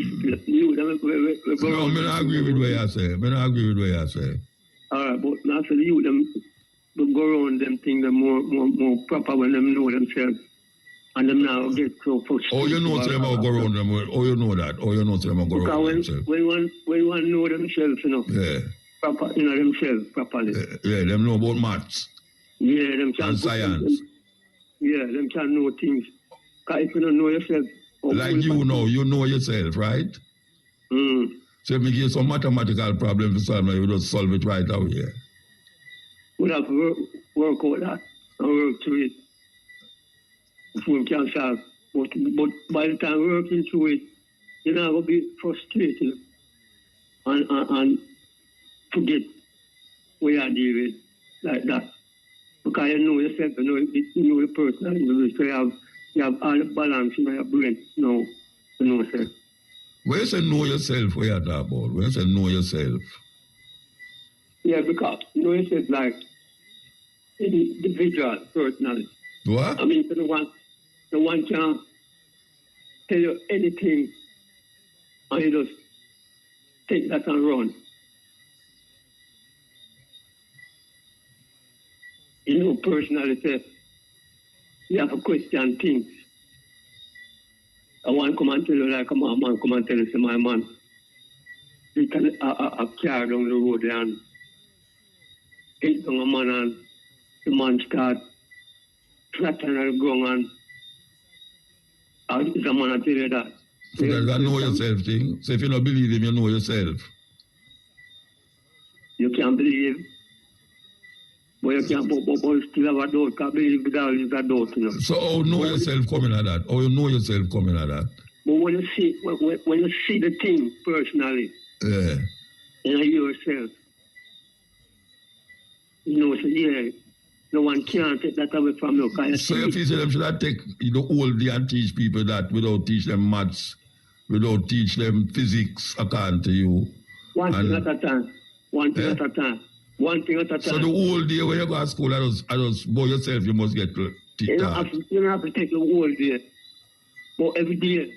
S2: don't agree with what you say. I don't agree with what you say.
S7: All right, but now for you, them go around them things them more proper when them know themselves. And them now get so frustrated.
S2: Oh, you know them about go around them. Oh, you know that. Oh, you know them about go around themselves.
S7: When one know themselves, you know.
S2: Yeah.
S7: Proper, you know themselves properly.
S2: Yeah, them know about maths.
S7: Yeah, them can
S2: and science.
S7: Them can know things. Because if you don't know yourself.
S2: Like you know yourself, right? So if you get some mathematical problem to solve, you just solve it right out here.
S7: We have to work out that and work through it. If we can solve. But by the time working through it, you're not going to be frustrated and forget what you are dealing with like that. Because you know yourself, you know the person, so you have all the balance in your brain now, you know yourself.
S2: When you say know yourself, what you talking about? When you say know yourself?
S7: Yeah, because know yourself like individual personality.
S2: What?
S7: I mean, the one can tell you anything and you just take that and run. You know, personality, you have to question things. I want to come and tell you like a man come and tell you, say, my man, you can a car down the road there and hit down a man and the man start flattering the ground and the man will tell you that.
S2: So that's a know yourself thing. So if you don't believe him, you know yourself.
S7: You can't believe. But you can't but still have a doubt. Can't believe without a doubt, you know.
S2: So how know yourself coming at that? How you know yourself coming at that?
S7: But when you see the thing personally,
S2: Yeah.
S7: and yourself, you know, so yeah, no one can take that away from you.
S2: So if you say them should not take the whole day and teach people that without teach them maths, without teach them physics according to you.
S7: One thing at a time. One thing at a time.
S2: So the whole day when you go to school, I just by yourself, you must get to teach
S7: you
S2: that.
S7: You don't have to take the whole day. But every day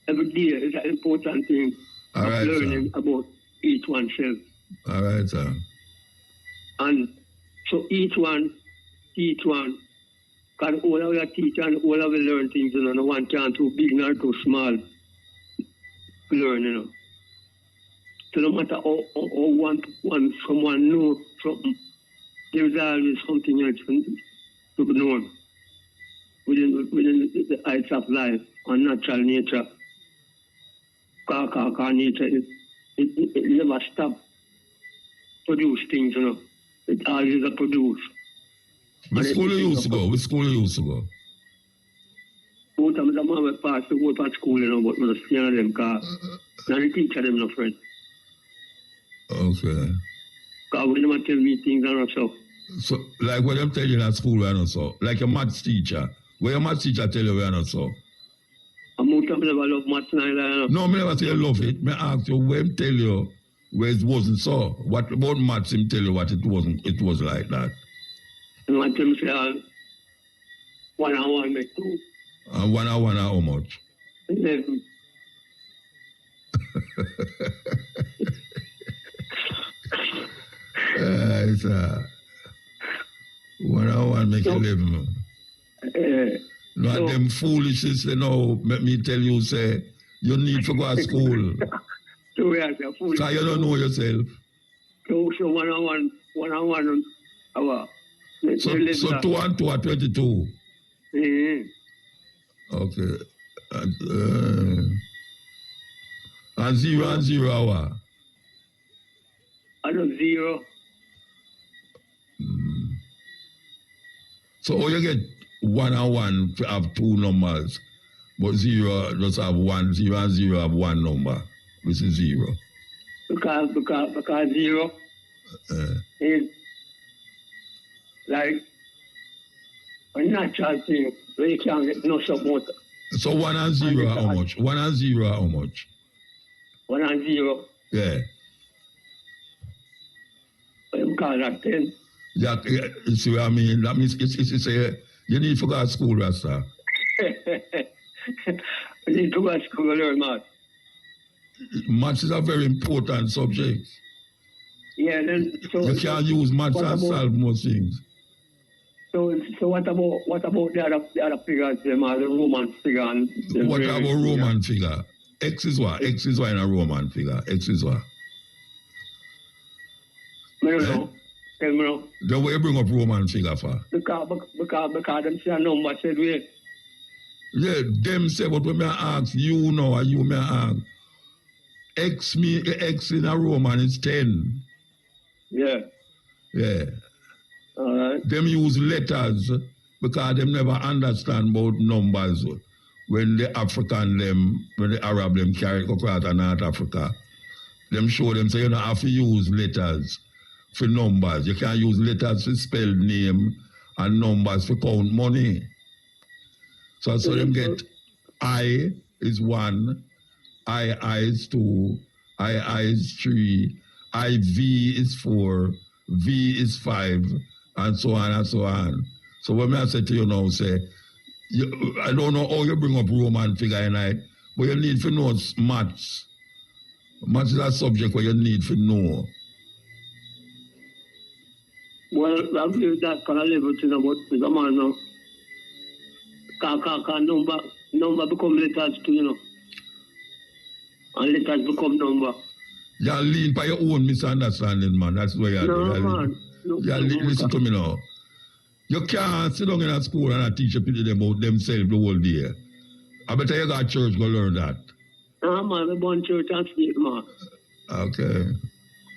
S7: is an important thing
S2: All
S7: of
S2: right,
S7: learning about each oneself.
S2: All right, sir.
S7: And so each one, because all of your teach and all of you learn things, you know, no one can too big nor too small to learn, you know. So no matter how someone knows something, there's always something else to be known within the heights of life and natural nature. Because nature, it never stops produce things, you know. It always a produce.
S2: Which school you used to go?
S7: Both of them have passed to go to school, you know, but not scared of them because now the teacher them no friend.
S2: Okay.
S7: Because when they tell me things and so.
S2: So, like what I'm telling you at school, we are not so. Like your maths teacher. What your maths teacher tell you, we are not so.
S7: I'm not never love maths neither.
S2: No, I never say I love it. I ask you, when tell you where it wasn't so. What about maths him tell you what it wasn't, it was like that.
S7: And what him say, 1 and 1 make 2.
S2: And 1 and 1 how much?
S7: 11.
S2: It's 1 and 1 make 11. No,
S7: so,
S2: them foolishness, you know, let me tell you, say, you need to go to school.
S7: So we are foolish.
S2: Because you don't know yourself.
S7: So 1 and 1 hour.
S2: So 2 and 2 are 22. Okay. And 0 and 0 hour.
S7: I know 0.
S2: So how you get 1 and 1 to have 2 numbers, but 0 just have 1, 0 and 0 have 1 number, which is 0.
S7: Because 0 is like a natural thing where you can't get no support.
S2: So 1 and 0 how much? 1 and 0 how much?
S7: 1 and 0.
S2: Yeah.
S7: What you call that 10?
S2: Yeah, you see what I mean? That means it's You need to go to school, Rasta.
S7: I need to go to school and learn math.
S2: Maths is a very important subject.
S7: Yeah, then so
S2: You can't use maths and solve most things.
S7: So what about the other figures, the Roman figure? And
S2: What about Roman figure? X is what? X is what in a Roman figure? X is what?
S7: I don't know. Tell me now.
S2: Then what you bring up Roman figure for?
S7: Because them say a number said we.
S2: Yeah, them say, but when I ask you know, or you may ask, X in a Roman is 10.
S7: Yeah.
S2: Yeah.
S7: All right.
S2: Them use letters because them never understand about numbers when the Arab them carry across North Africa. Them show them say you don't have to use letters for numbers. You can't use letters to spell name and numbers for count money. So them get I is 1, I is 2, I is 3, IV is 4, V is 5, and so on and so on. So when I say to you now, I don't know how you bring up Roman figure tonight, but you need to know maths. Maths is a subject where you need to know.
S7: Well, I've lived that kind of level to know what is a man now. Number become letters too, you know. And letters become number.
S2: You lean by your own misunderstanding, man. That's where you're listen to me now. You can't sit down in a school and a teacher pity them about themselves the whole day. I better you got church go learn that.
S7: Nah, man, we born church and state, man.
S2: Okay.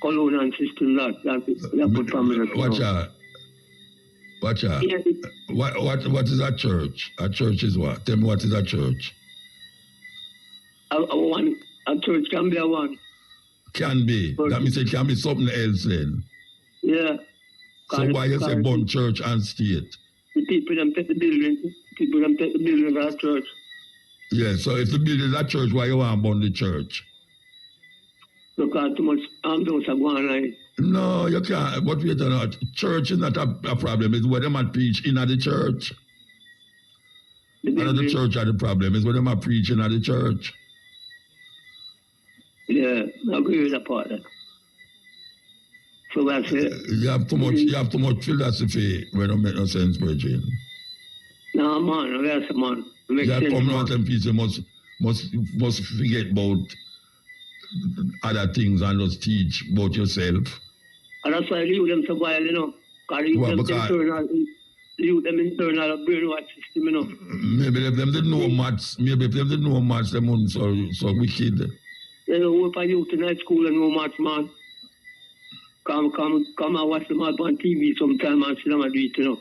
S7: Colonial system, that put family.
S2: Watch out. Watch out.
S7: Yeah.
S2: What is a church? A church is what? Tell me what is a church?
S7: A church can be a one.
S2: Can be. That means it can be something else then.
S7: Yeah.
S2: So why you say born church and state?
S7: The people them take the building of a church.
S2: Yeah, so if the building is a church, why you want to burn the church?
S7: Because too much those are going on.
S2: No, you can't. But wait a minute. Church is not a problem. It's where them are preach in the church. Another church are the problem. It's where them are preaching at the church.
S7: Yeah, I agree with that part. So that's it.
S2: You have too much philosophy when it don't make no sense, Virgin.
S7: No, man, that's a man.
S2: You have come out and people must forget about other things and just teach about yourself.
S7: And that's why I leave them so while, you know. Because leave them internal brainwash system, you know.
S2: Maybe if them didn't know maths, them wouldn't so wicked.
S7: You know, work for youth in high school and no maths, man. Come and watch them on TV sometime and see them do it, you know.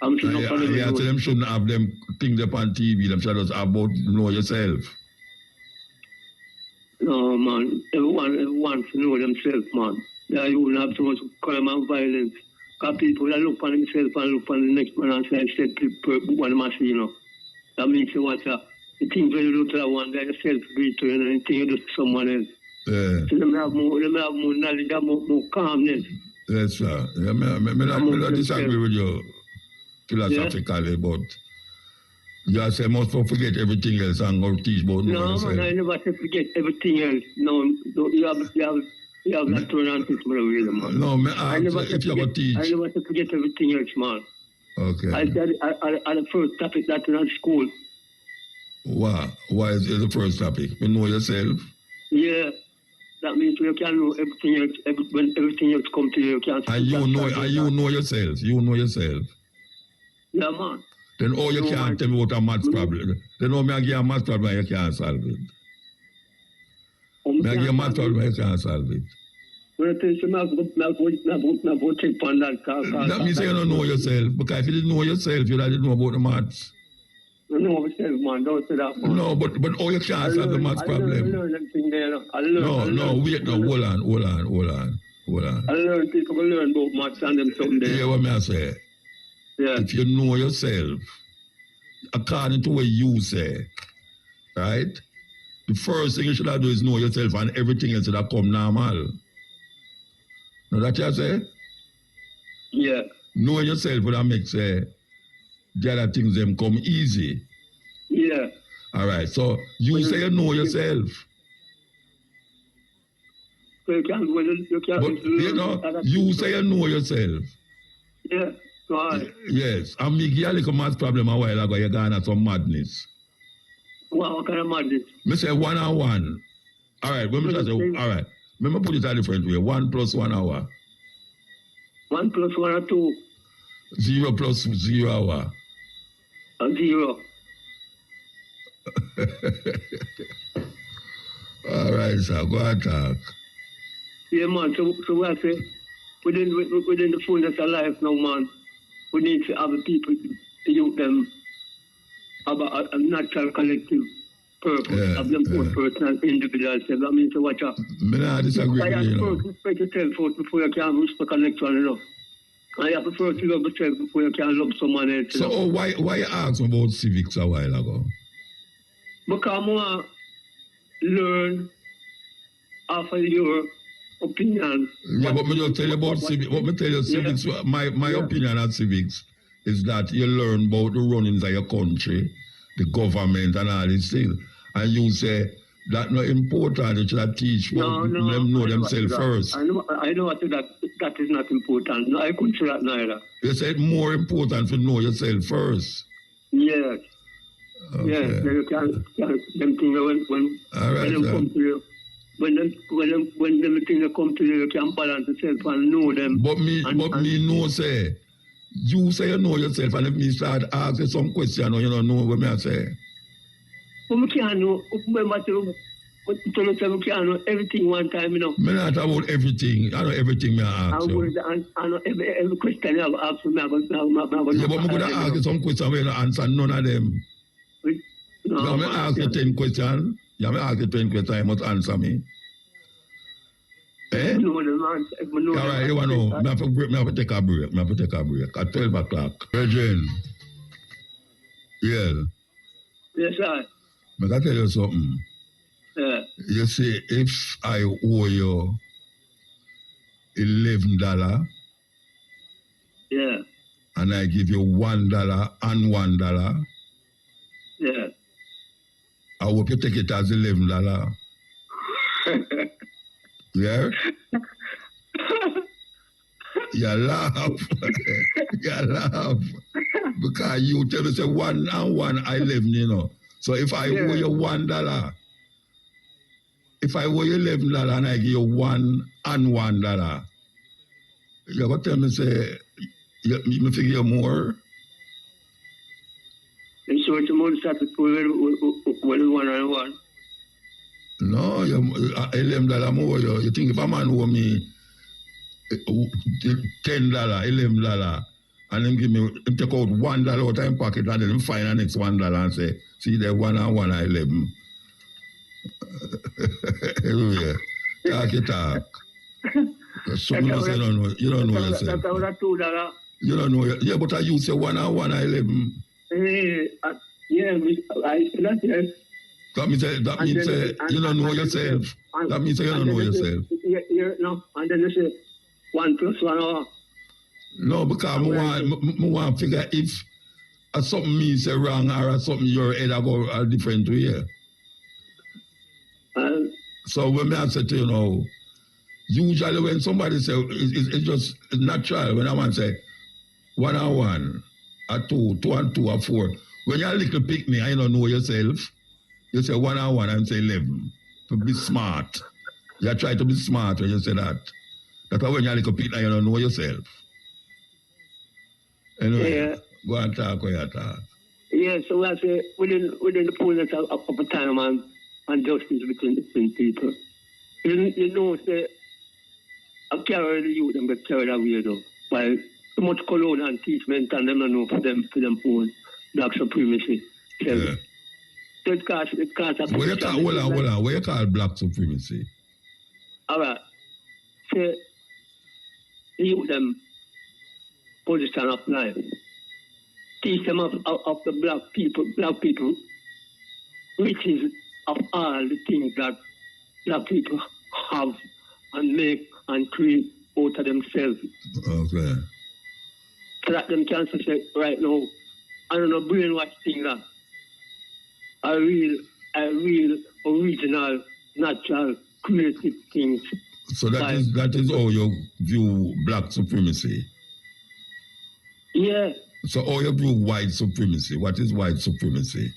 S7: I'm sure
S2: so them shouldn't have them things up on TV. Them should just have about know yourself.
S7: No, man. Everyone to know themselves, man. You wouldn't have so much crime and violence. Because people that look for themselves and look for the next man and say, I said people want to see, you know. That means you watch the things when you do to that one, that yourself beat to, you know, and things you do to someone else.
S2: Yeah.
S7: So they have more knowledge, they have more calmness.
S2: Yes, sir. Yeah, I disagree with you philosophically, but you say most people forget everything else and go teach about
S7: yourself. No, man, I never say forget everything else. No, you have that turn on things for a reason, man.
S2: No, I never if you have a teach.
S7: I never say forget everything else, man.
S2: Okay.
S7: I said the first topic that in school.
S2: Wow. Why is it the first topic? You know yourself?
S7: Yeah. That means you can know everything else, when everything else comes to you, you can't.
S2: And you know yourself. You know yourself.
S7: Yeah, man.
S2: Then you can't tell me what a maths problem. Then me I give a maths problem and you can't solve it. Me I give a maths problem and you can't solve it.
S7: When I tell you, I'm going to check on that.
S2: That means you don't know yourself. Because if you didn't know yourself, you didn't know about the maths.
S7: I know myself, man. Don't say that, man.
S2: No, but you can't solve the maths problem.
S7: I learn everything there.
S2: Wait, hold on.
S7: I learn people can learn about maths and them something there.
S2: Yeah, what me I say?
S7: Yeah.
S2: If you know yourself, according to what you say, right? The first thing you should do is know yourself and everything else should come normal. Know that you say?
S7: Yeah.
S2: Knowing yourself would make say the other things them come easy.
S7: Yeah.
S2: All right. So you say you know yourself.
S7: So you can't,
S2: But you know, you say you know yourself.
S7: Yeah. Right.
S2: Yes. And me give a little math problem a while ago, you're gonna some madness.
S7: What kind of madness?
S2: Me say 1 and 1. All right, when me say, all right. Let me put it a different way. 1 plus 1 hour.
S7: 1 plus 1 or 2?
S2: 0 plus 0 hour.
S7: 0.
S2: All right, sir. Go and talk.
S7: Yeah, man. So what I say, within the fullness of life now, man, we need to have the people to use them about a natural collective purpose of them own personal individual self. That means to watch out.
S2: I disagree with you.
S7: First respect yourself first before you can respect the next one, you know. And you have to first love yourself before you can love someone else.
S2: So why you asked about civics a while ago?
S7: Because I want to learn after your opinion.
S2: Yeah, but me just tell you about civics. What me tell you, civics, my opinion on civics is that you learn about the runnings of your country, the government and all these things. And you say that not important, you should teach them know themselves first.
S7: I know that is not important. No, I couldn't say that neither.
S2: You said more important to know yourself first.
S7: Yes.
S2: Okay.
S7: Yes, you can them things when them come to you. When them things come to you, you can balance yourself and know them.
S2: But me know say, you say you know yourself, and if me start asking some question, you don't know what me say.
S7: But we can't know. Remember to we can't know everything one time, you know.
S2: Me not about everything. I know everything me ask you.
S7: I know every question you have asked me.
S2: Yeah, but I'm going to ask you some questions where you don't answer none of them. No, me ask you 10 questions. Yeah, me ask you 10 questions. You must answer me. Eh?
S7: No, all
S2: right, you want to know. I have to take a break. At 12 o'clock. Virgin. Yeah.
S7: Yes, sir.
S2: I can tell you something.
S7: Yeah.
S2: You see, if I owe you $11,
S7: yeah,
S2: and I give you $1 and $1,
S7: yeah,
S2: I hope you take it as $11. Yeah? You laugh. You laugh. Because you tell me, say 1 and 1, I 11, you know. So if I owe you $1, if I owe you $11 and I give you $1 and $1, you got to tell me, say, you figure more?
S7: And so it's more satisfied with 1 and 1.
S2: No, $11 more. You think if a man owe me $10, $11, and him give me, him take out $1 out of his pocket and then him find the next $1 and say, see there 1 and 1 and 11. Anyway, talk. So you don't know yourself.
S7: That's $2.
S2: You don't know. Yeah, but you say 1 and 1 and 11.
S7: Yeah, I say that, yes.
S2: That means you don't know yourself. That means you don't know yourself.
S7: No, and then you say 1 plus 1 hour.
S2: No, because I want to figure if something me say wrong or something your head go a different way. So when I say to you know, usually when somebody say it's just natural when I want to say 1 and 1, or 2, 2 and 2, or 4. When you're a little pick me and you don't know yourself, you say 1 and 1 and say 11. To be smart. You try to be smart when you say that. That's why when you're a little pick and you don't know yourself. Anyway, go and talk where you talk.
S7: Yeah, so I say within the fullness of time and justice between people. You know, say I carry the youth and get carried away though. By too much cologne and teachment and them don't know for them own black supremacy.
S2: Yeah.
S7: So it cause
S2: What you call, hold on. What you call black supremacy?
S7: Alright. Say you them position of life. Teach them of the black people, which is of all the things that black people have and make and create out of themselves.
S2: Okay.
S7: So that them can say right now, I don't know, brainwash thing that. A real original, natural, creative things.
S2: So that is how you view black supremacy.
S7: Yeah.
S2: So how you view white supremacy? What is white supremacy?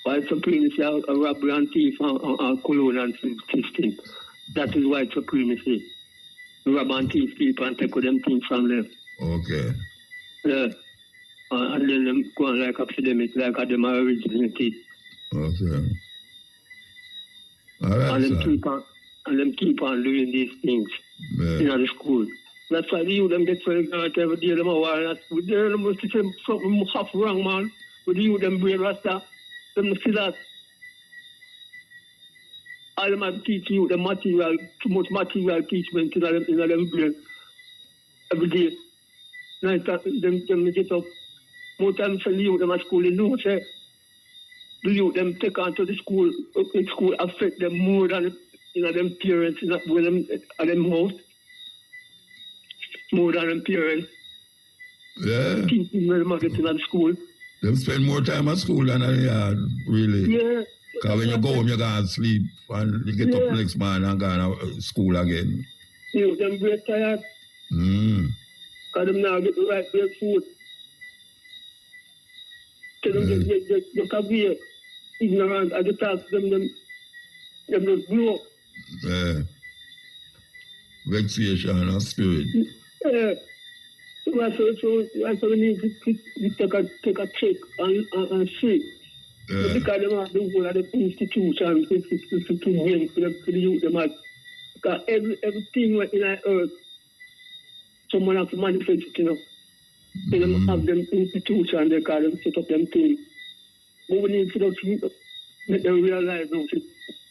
S7: White supremacy, a robbery and thief and colonial system. That is white supremacy. Rob and thief people and take them things from them.
S2: Okay.
S7: Yeah. And then them go on like epidemic, like them originated.
S2: Okay. All right,
S7: and them keep on doing these things in the school. That's why the youth them get very hurt every day. Them are with them must say something half wrong, man. With the youth them brain Rasta, them see that. All them have teach you the material, too much material teachment in them brain every day. Night them get up. More times for the youth them at school, they know say the youth them take on to the school, in school affect them more than them parents with them at them house. More than them parents.
S2: Yeah.
S7: Teaching where them get in school.
S2: Them spend more time at school than at yard, really.
S7: Yeah.
S2: Because when you go home, you go and sleep, and you get up next morning and go to school again.
S7: You them get tired. Because them now get the right bread food. Tell them you can be ignorant at the task, them just blow up.
S2: Yeah. Vexation of spirit.
S7: Yeah. So we need to take a check and see.
S2: Yeah.
S7: Because them have the whole of the institution to bring for the youth. Because everything in the earth, someone has to manifest it, They don't have them institution, they call them set up them things. But we need to make them realize now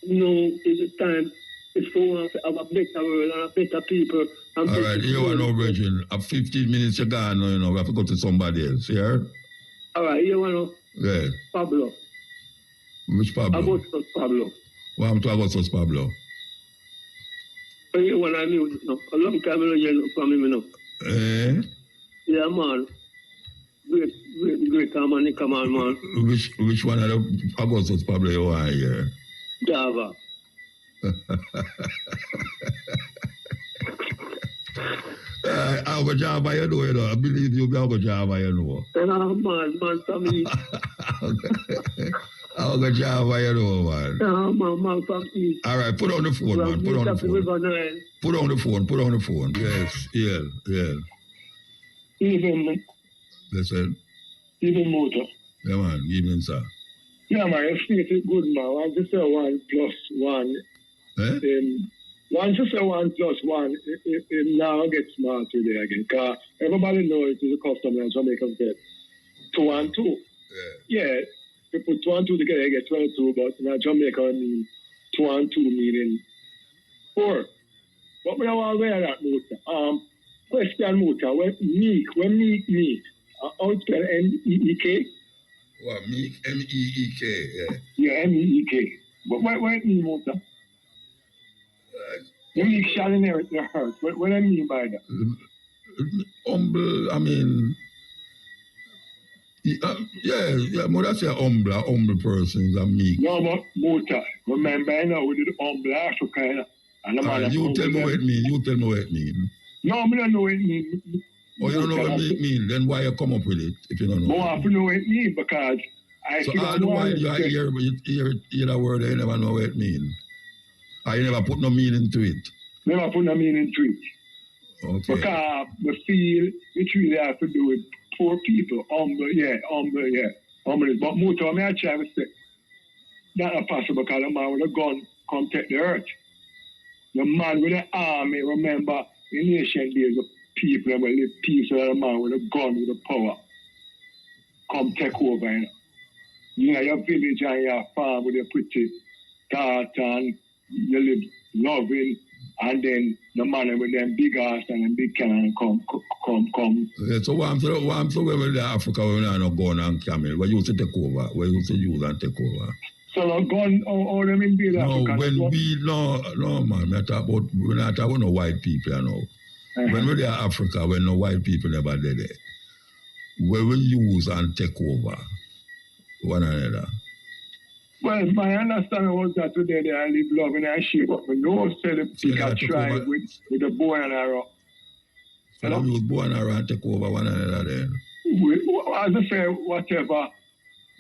S7: it's time. It's for us to have a better world and a better people.
S2: All right, you are no virgin. At 15 minutes you're gone, we have to go to somebody else, yeah?
S7: All right, you want to?
S2: Yeah.
S7: Pablo.
S2: Which Pablo?
S7: Augustus Pablo.
S2: What happened to Augustus Pablo?
S7: You want to music now? A long time I hear from him now.
S2: Eh?
S7: Yeah, man. Great harmonica man.
S2: Which one of the Augustus Pablo you want here?
S7: Java.
S2: How much Java you know? I believe you be how much Java you know.
S7: Man, from East.
S2: How much Java you know, man?
S7: Man, from East.
S2: All right, put on the phone, man. Put on the phone. Put on the phone. Yes, yeah.
S8: Evening.
S2: Listen.
S8: Evening, Motor.
S2: Yeah, man. Evening, sir.
S8: Yeah, man, you speak it good, man. Once you say 1 plus 1, once you say 1 plus 1, it now gets smart today again. Because everybody knows it is a custom in Jamaican said 2 and 2. Yeah, you put 2 and 2 together, you get 22, but in Jamaica, I mean 2 and 2 meaning 4. But we don't want to wear that, Motor. Question, Motor, when meek, how to spell M-E-E-K?
S2: What, meek? M-E-E-K, yeah.
S8: Yeah, M-E-E-k. But what it mean, Motor? The meek shall inherit the earth. What do I mean by that?
S2: Humble, I mean... yeah, Mother say humble persons are meek.
S8: No, but Motor, remember, I know we did humble Africa, and the man...
S2: You tell me what it mean.
S8: No, I don't know what it means.
S2: Oh, you don't know what it means? Then why you come up with it if you don't know?
S8: I have to know what it means because I
S2: so all the while you hear that word, you never know what it means. Or you never put no meaning to it.
S8: Never put no meaning to it.
S2: Okay.
S8: Because we feel it really has to do with poor people. Humble. But more time I try to say that's not possible because the man with a gun come take the earth. The man with the army, remember, in ancient days, the people that will live peace with a man with a gun, with a power, come take over. You know, your village and your farm with your pretty daughter and you live loving, and then the man with them big ass and them big cannon come.
S2: Yeah, so what I'm saying, when we're in Africa, we're not going and camel, we used to take over, we used to use and take over.
S8: So the gun or them in Bill Africa?
S2: No, man, we're not talking about no white people, you know. When we're in Africa, when no white people never did it. where we use and take over one another.
S8: Well, my understanding was that today they live love and I share, but we know say the pick try with the bow and arrow.
S2: So they use bow and arrow and take over one another then?
S8: As I say, whatever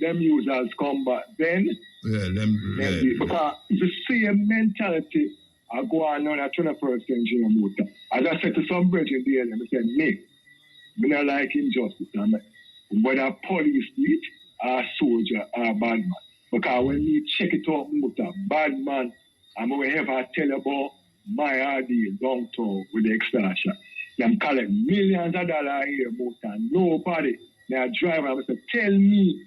S8: them users combat, then because it's the same mentality I go on at 21st century motor. As I said to some brethren there, they said, me not like injustice. Whether police it or soldier or bad man. Because when we check it out, motor, bad man, and we ever tell about my idea downtown with the extortion. Them collect millions of dollars here, motor. Nobody, they driver, I say, tell me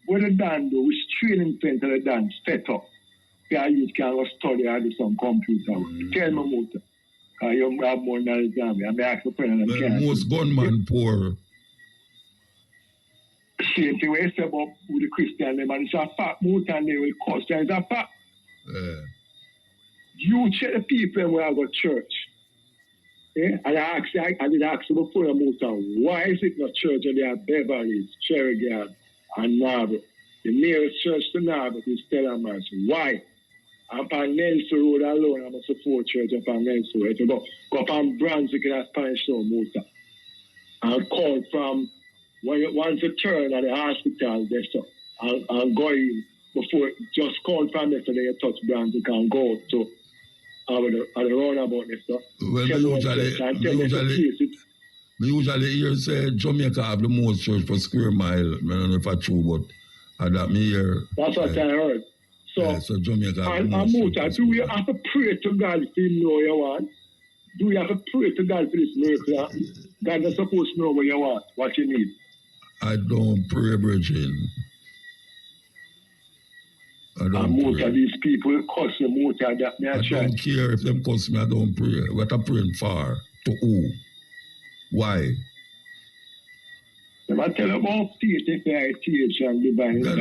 S8: what the done do, which training center the done set up. Yeah, you can go study or do some computer. Tell me, motor. Because you have more knowledge than me. I may ask a friend and
S2: most gunman poor.
S8: Same thing we say about with the Christian, and it's a fact, motor, and they will cost. It's a fact. You check the people where I go to church. Yeah? And I did ask them before the motor, why is it not church and they have Beverly's, Cherrygarden, and Narberth? The nearest church to Narberth is Stellarmars. Why? I'm on Nelson Road alone, I'm a support church up on Nelson Road. If go up on Brunswick in a Spanish Town motor. And call from once you turn at the hospital, there, so, and go in before, just call from yesterday, you touch Brunswick and go to at the roundabout there, so.
S2: Well, me usually hear say Jamaica have the most church per square mile. I don't know if it's true, but that me hear.
S8: That's what I heard. So
S2: Jamaica have the
S8: most church. Do we have to pray to God if you know you want? Do we have to pray to God for this miracle? God is supposed to know what you want, what you need.
S2: I don't pray, Bridget. I don't
S8: most
S2: pray.
S8: of these people cuss the motor that they are
S2: I
S8: trying.
S2: don't care if them cuss me, I don't pray. What I'm praying for? To who? Why?
S8: If I tell about faith, if they are teach and divine.
S2: They're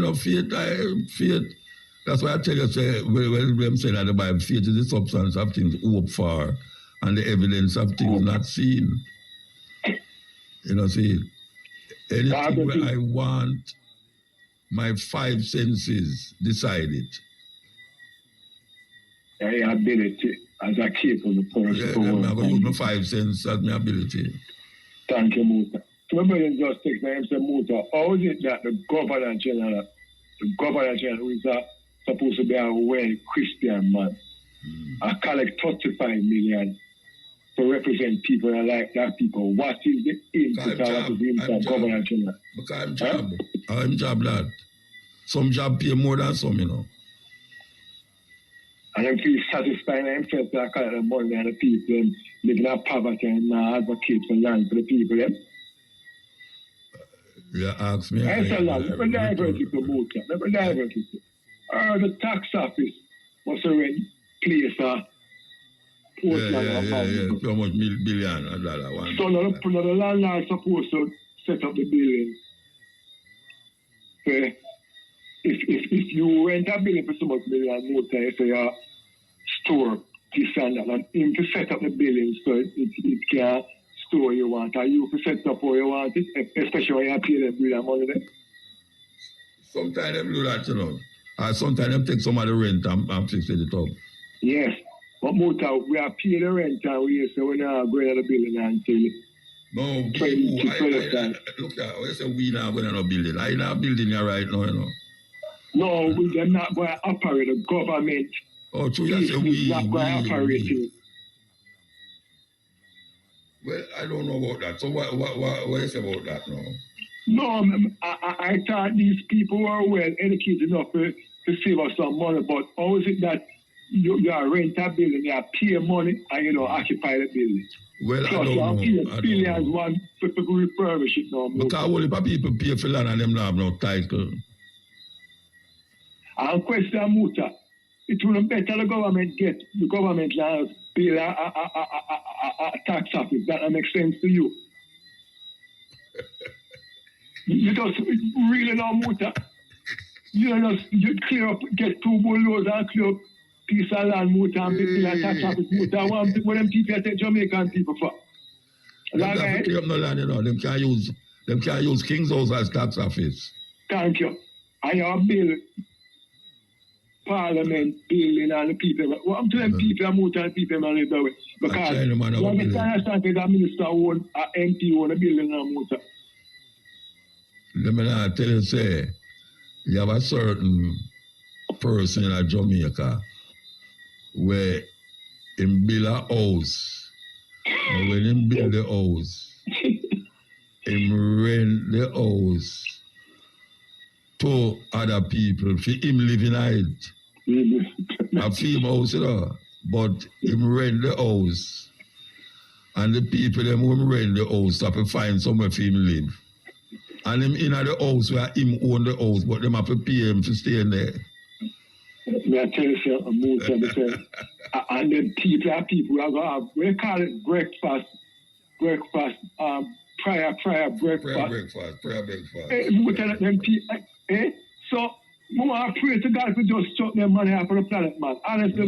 S2: not faith. That's why I tell you, say, when them say that the Bible, faith is the substance of things hoped for and the evidence of things not seen. You know, see, anything where I want, my five senses decide it.
S8: Your ability as a capable person.
S2: Yeah, I'm going to use my five senses as my ability.
S8: Thank you, Muta. So my brother just takes the name, say, Muta, how is it that the Governor General who is supposed to be a well-Christian man, I collect 35 million to represent people like that people? What is the input of the Governor General?
S2: Because I'm job lad. Some job pay more than some, you know.
S8: And then feel satisfied themselves to collect the money and the people and living in poverty and advocate for land for the people.
S2: You ask me.
S8: I said, never divert it to Muta. Never divert it. The tax office must already place a
S2: Portland. Yeah. How much billion and $1?
S8: So now the landlord is supposed to set up the building. So if you rent a building for so much million Muta, you say you store this and that, and him to set up the building so it can store you want, or you to set up how you want it, especially when you pay them bill and money there.
S2: Sometimes they do that, you know. Sometimes they take some of the rent and fix it up.
S8: Yes. But Muta, we are paying the rent and we say we're not going to the building until
S2: look at when you say we not going to no building. I not building here right now, you know.
S8: No, they're not going to operate. The government
S2: is
S8: not going to operate it.
S2: Well, I don't know about that. So what you say about that now?
S8: No, I thought these people were well educated enough to save us some money, but how is it that you are rent a building, you are pay money, and occupy the building?
S2: Well,
S8: plus,
S2: I don't know.
S8: Billions want to refurbish it now.
S2: Because only people pay for land and them not have no title.
S8: And question, Muta, it would be better the government lands pay a tax office. That makes sense to you. You just really know Muta. You clear up, get 2 bulldozers and clear up piece of land, Muta, and people a tax office, Muta. What them people take Jamaican people for?
S2: They have to clear up no land, you know. Them can't use Them can't use King's House as tax office.
S8: Thank you. And your bill, Parliament building and the people. What I'm telling people, I'm telling people, man, live that way. Because you understand that minister own, MP own a building and motor.
S2: Let me not tell you, say, you have a certain person in Jamaica where him build a house, and when him build the house, him rent the house to other people for him living it. A female house, you know, but him rent the house, and the people them who rent the house have to find somewhere for him live. And him in the house where him own the house, but them have to pay him for staying there.
S8: May I tell you something, and then people are going to have, we call it breakfast, prayer breakfast. So, I pray to God to just chuck them money off of the planet, man. Honestly,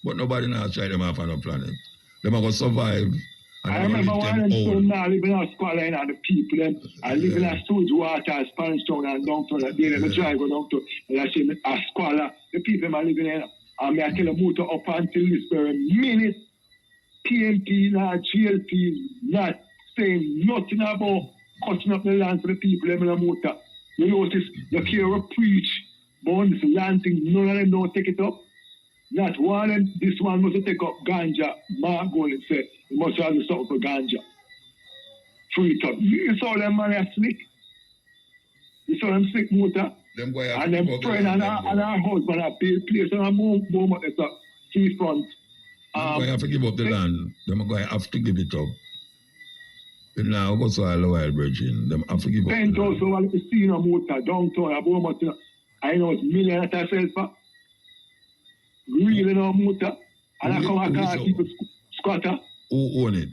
S2: but nobody not try them off on the planet. Them are going to survive.
S8: I remember one of them so now living in a squalor and the people them I live in a Stooge Water, Spanish Town and downtown and they never try to go down to and I say a squalor, the people are living in and I tell them motor up until this very minute PMP not GLP not saying nothing about cutting up the land for the people them in the motor. You notice the care preach but this land thing, none of them don't take it up. Not one and this one must take up ganja. Mark Gold said he must have to stop for ganja. Free it up. You saw them man are slick. You saw them slick motor.
S2: Them
S8: and them friend and our husband are build place and a moment it's a seafront.
S2: Them have to give up the land. Them going to have to give it up. Now go to a lower bridging. Them have to give up.
S8: 10,000 while you see no motor downtown a moment. I know it's million at yourself. Really no motor. And I come and call people squatter.
S2: Who own it?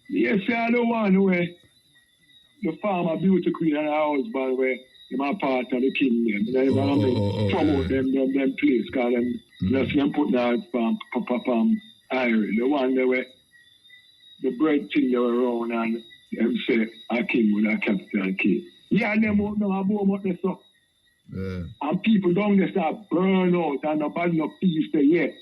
S8: Yes, I the one where the farmer beauty queen and her husband where they are part of the kingdom. They promote them place because them just them put that iron. The one there where the bread thing they were around and them say a king with a capital K. Yeah, and them out now about this stuff. And people down there start burn out and nobody no peace there yet.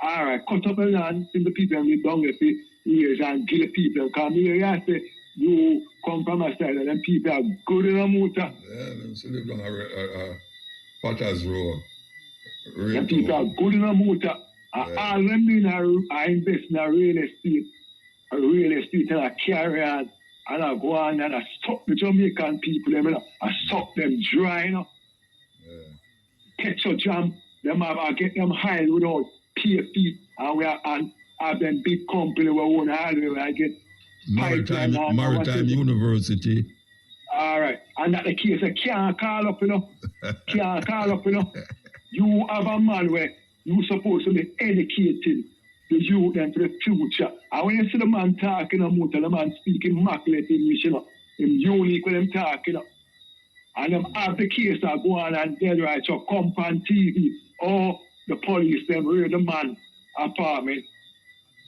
S8: Alright, cut up the land in the people and live down there for years and kill the people. Come here, you say, you come from a side and then people are good in a motor.
S2: Yeah, them still live down a Potter's Row.
S8: And people are good in a motor. And all them doing are invest in a real estate and a carry on. And I go on and I suck the Jamaican people, I suck them dry, you know. Petrol jam, them I get them high without pay fee, and we are and have them big company we own highway where I get
S2: Maritime University.
S8: All right, and that the case I can't call up, you know. Can't call up, you know. You have a man where you supposed to be educated the youth and for the future. And when you see the man talking about the man speaking immaculate English, you know, him unique when them talking, you know. And them have the case that go on and dead right so come on TV or the police them raid the man apartment.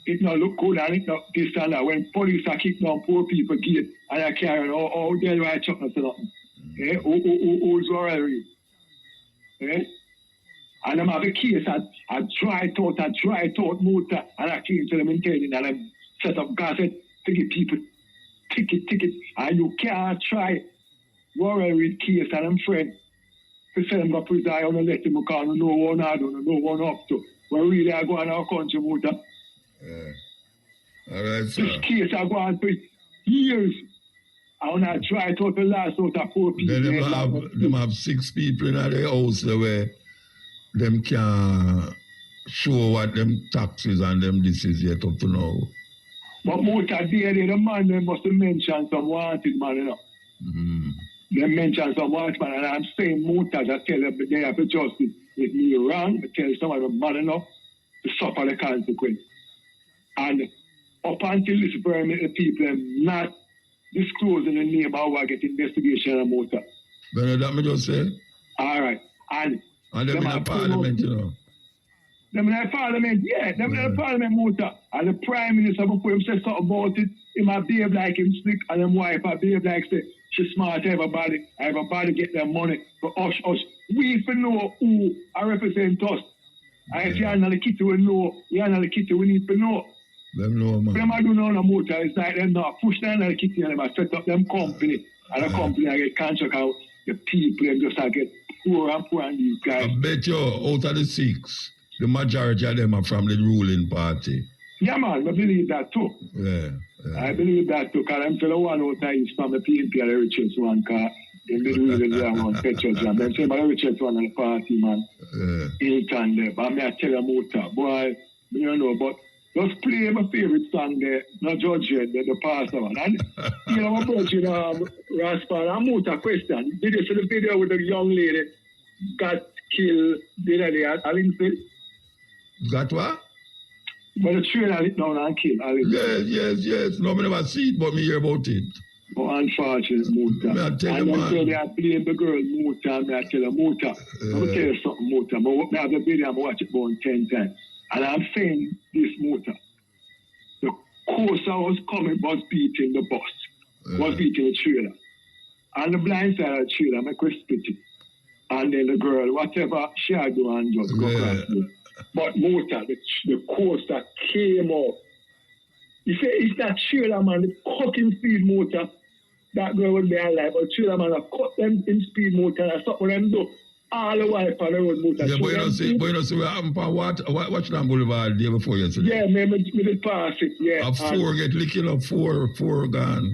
S8: It not look good and it not this and that. When police are kicking down poor people gate and they carrying all dead right chuck and nothing. Who's already? And them have the case at dry thought motor and I came to them in telling and them set up gazette to give people ticket and you can't try. Worry case and I'm friend. To say them got preside on the let him because no one I don't know one up to. When really I go on our country motor.
S2: All right, sir.
S8: This case I go on for years. I want to try to the last out of 4 people.
S2: Then them have 6 people in their house where them can show what them taxes and them this is yet up to now.
S8: But motor there, the man they must mention some wanted man, you know. They mention some white man, and I'm saying motors, I tell them they have to justice. If me wrong, I tell someone I'm man enough to suffer the consequence. And up until this very minute, the people are not disclosing the name of how I get investigation on motor.
S2: But that me just say.
S8: All right. And
S2: them in a parliament, you know.
S8: Them in the parliament, yeah, them in the parliament motor. And the prime minister, before him say something about it, he might behave like him slick, and them wife I behave like say, she smart everybody get their money. But us, we for know who I represent us. And if you're not the kitty, we know, you're not the kitty, we need to know.
S2: Them know, man.
S8: Them I do know no motor, it's like them not push down the kitty and them set up them company. And the company I get contract out, the people them just get poor and these guys.
S2: I bet you, out of the 6, the majority of them are from the ruling party.
S8: Yeah, man, I believe that too.
S2: Yeah.
S8: I believe that too, because I'm telling one out there is from the PNP and the richest one, because they didn't really want petrol jam. Them say, but the richest one on the party, man. Hilton there. But I tell them out, boy, you don't know, but just play my favorite song there, not judge it, the pastor one. And, you know, my brother, Rasta, I'm out a question. Did you see the video with the young lady got killed the other day at Allington?
S2: Got what?
S8: But the trailer lit down and killed Allington.
S2: Yes. No, I never see it, but me hear about it.
S8: Oh, unfortunate, Muta.
S2: I tell
S8: and
S2: you,
S8: then so they are playing the girl, Muta, and I tell her, Muta, let me tell you something, Muta. But I have the video, I'm watching it about 10 times. And I'm saying this, Muta. The courser was coming, was beating the bus, was beating the trailer. And the blind side of the trailer, make her spit it. And then the girl, whatever she had do, and just go across me. But Muta, the courser came up. You say it's that trailer man, the cutting speed motor, that girl would be alive, but trailer man, I cut them in speed motor, and stop what them do. All the way for the road motor.
S2: Yeah, but you don't see what happened for watch that Boulevard the day before yesterday.
S8: Yeah, maybe we did pass it, yeah.
S2: A 4 get licking up, 4 gone.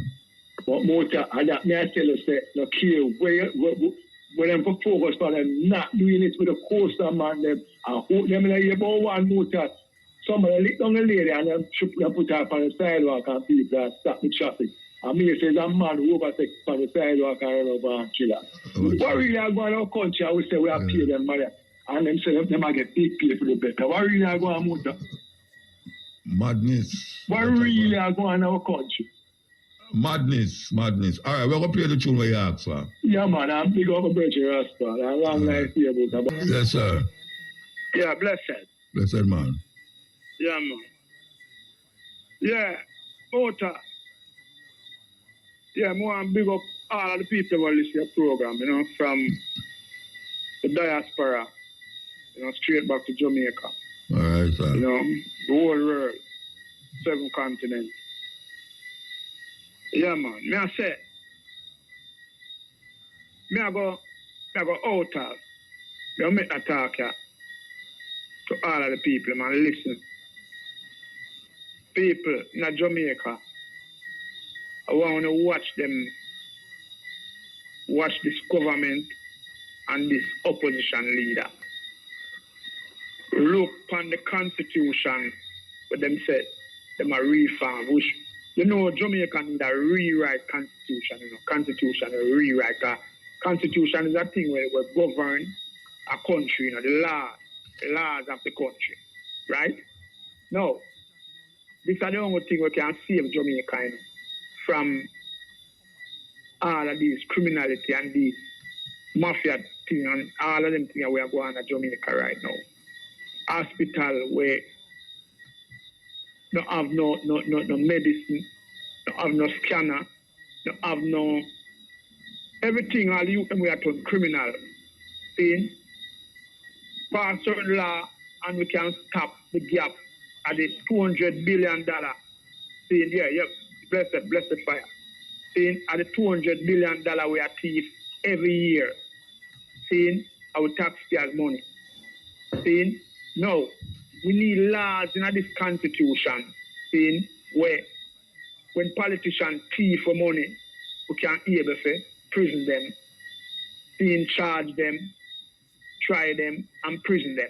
S8: But motor, and that may I tell you, say, no kill, when them for focus for them not doing it with the coaster man, them, and hope them in a about one motor. Somebody lick down the lady and then put her up on the sidewalk and people that stop the traffic. And me says a man who overtakes on the sidewalk and run over and kill her. What really are going on in our country? I would say we have paid them money. And them say them might get big pay for the better. What really are going on, Muta?
S2: Madness.
S8: What really are going on in our country?
S2: Madness. All right, we're going to play the tune where you ask for.
S8: Yeah, man, I'm big up a Virgin Rasta. I'm long life here, Muta.
S2: Yes, sir.
S8: Yeah, blessed.
S2: Blessed, man.
S8: Yeah, man. Yeah, Muta. Yeah, I want to big up all of the people who listen to the program, you know, from the diaspora, you know, straight back to Jamaica.
S2: All right, sir.
S8: You know, the whole world, 7 continents. Yeah, man. Me I say, I go out of, I make a talk here to all of the people, man, listen. People in Jamaica, I want to watch this government and this opposition leader. Look on the constitution, but them say, them a reform, which, you know, Jamaica need a rewrite constitution, you know, constitution, a rewrite. Constitution is a thing where we govern a country, you know, the laws of the country, right? No. This is the only thing we can save Jamaica, you know, from all of these criminality and these mafia thing and all of them things we are going to Jamaica right now. Hospital where don't have no medicine, don't have no scanner, don't have no everything. All you and we are to criminal. See, pass certain law and we can stop the gap at the $200 billion. See, yeah, blessed fire. Seeing at the $200 billion we are thief every year. Seeing our taxpayers' money. Seeing no, we need laws in this constitution. Seeing where when politicians thief for money, we can able to prison them. Seeing charge them, try them, and prison them.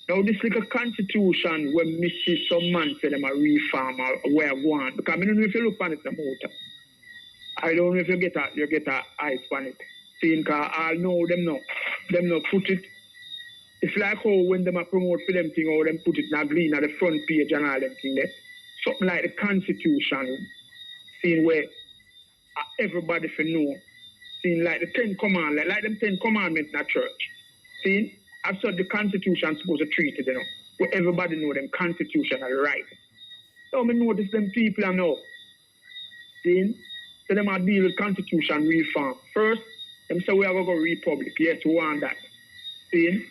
S8: Now this little constitution when me see some man say them a reform or where I go on. Because I don't know if you look on it the motor. I don't know if you get a eyes on it. Seeing because I know them no put it. It's like how when them a promote for them thing or them put it in a green at the front page and all them thing there. Something like the constitution. Seeing where everybody for know. Seeing like the 10 commandments, like them 10 commandments in a church. Seeing
S9: I've said the Constitution supposed to treat it, where everybody know them constitutional rights. So me notice them people I know. See? So them are deal with Constitution reform. First, them say we have to go republic. Yes, we want that. See?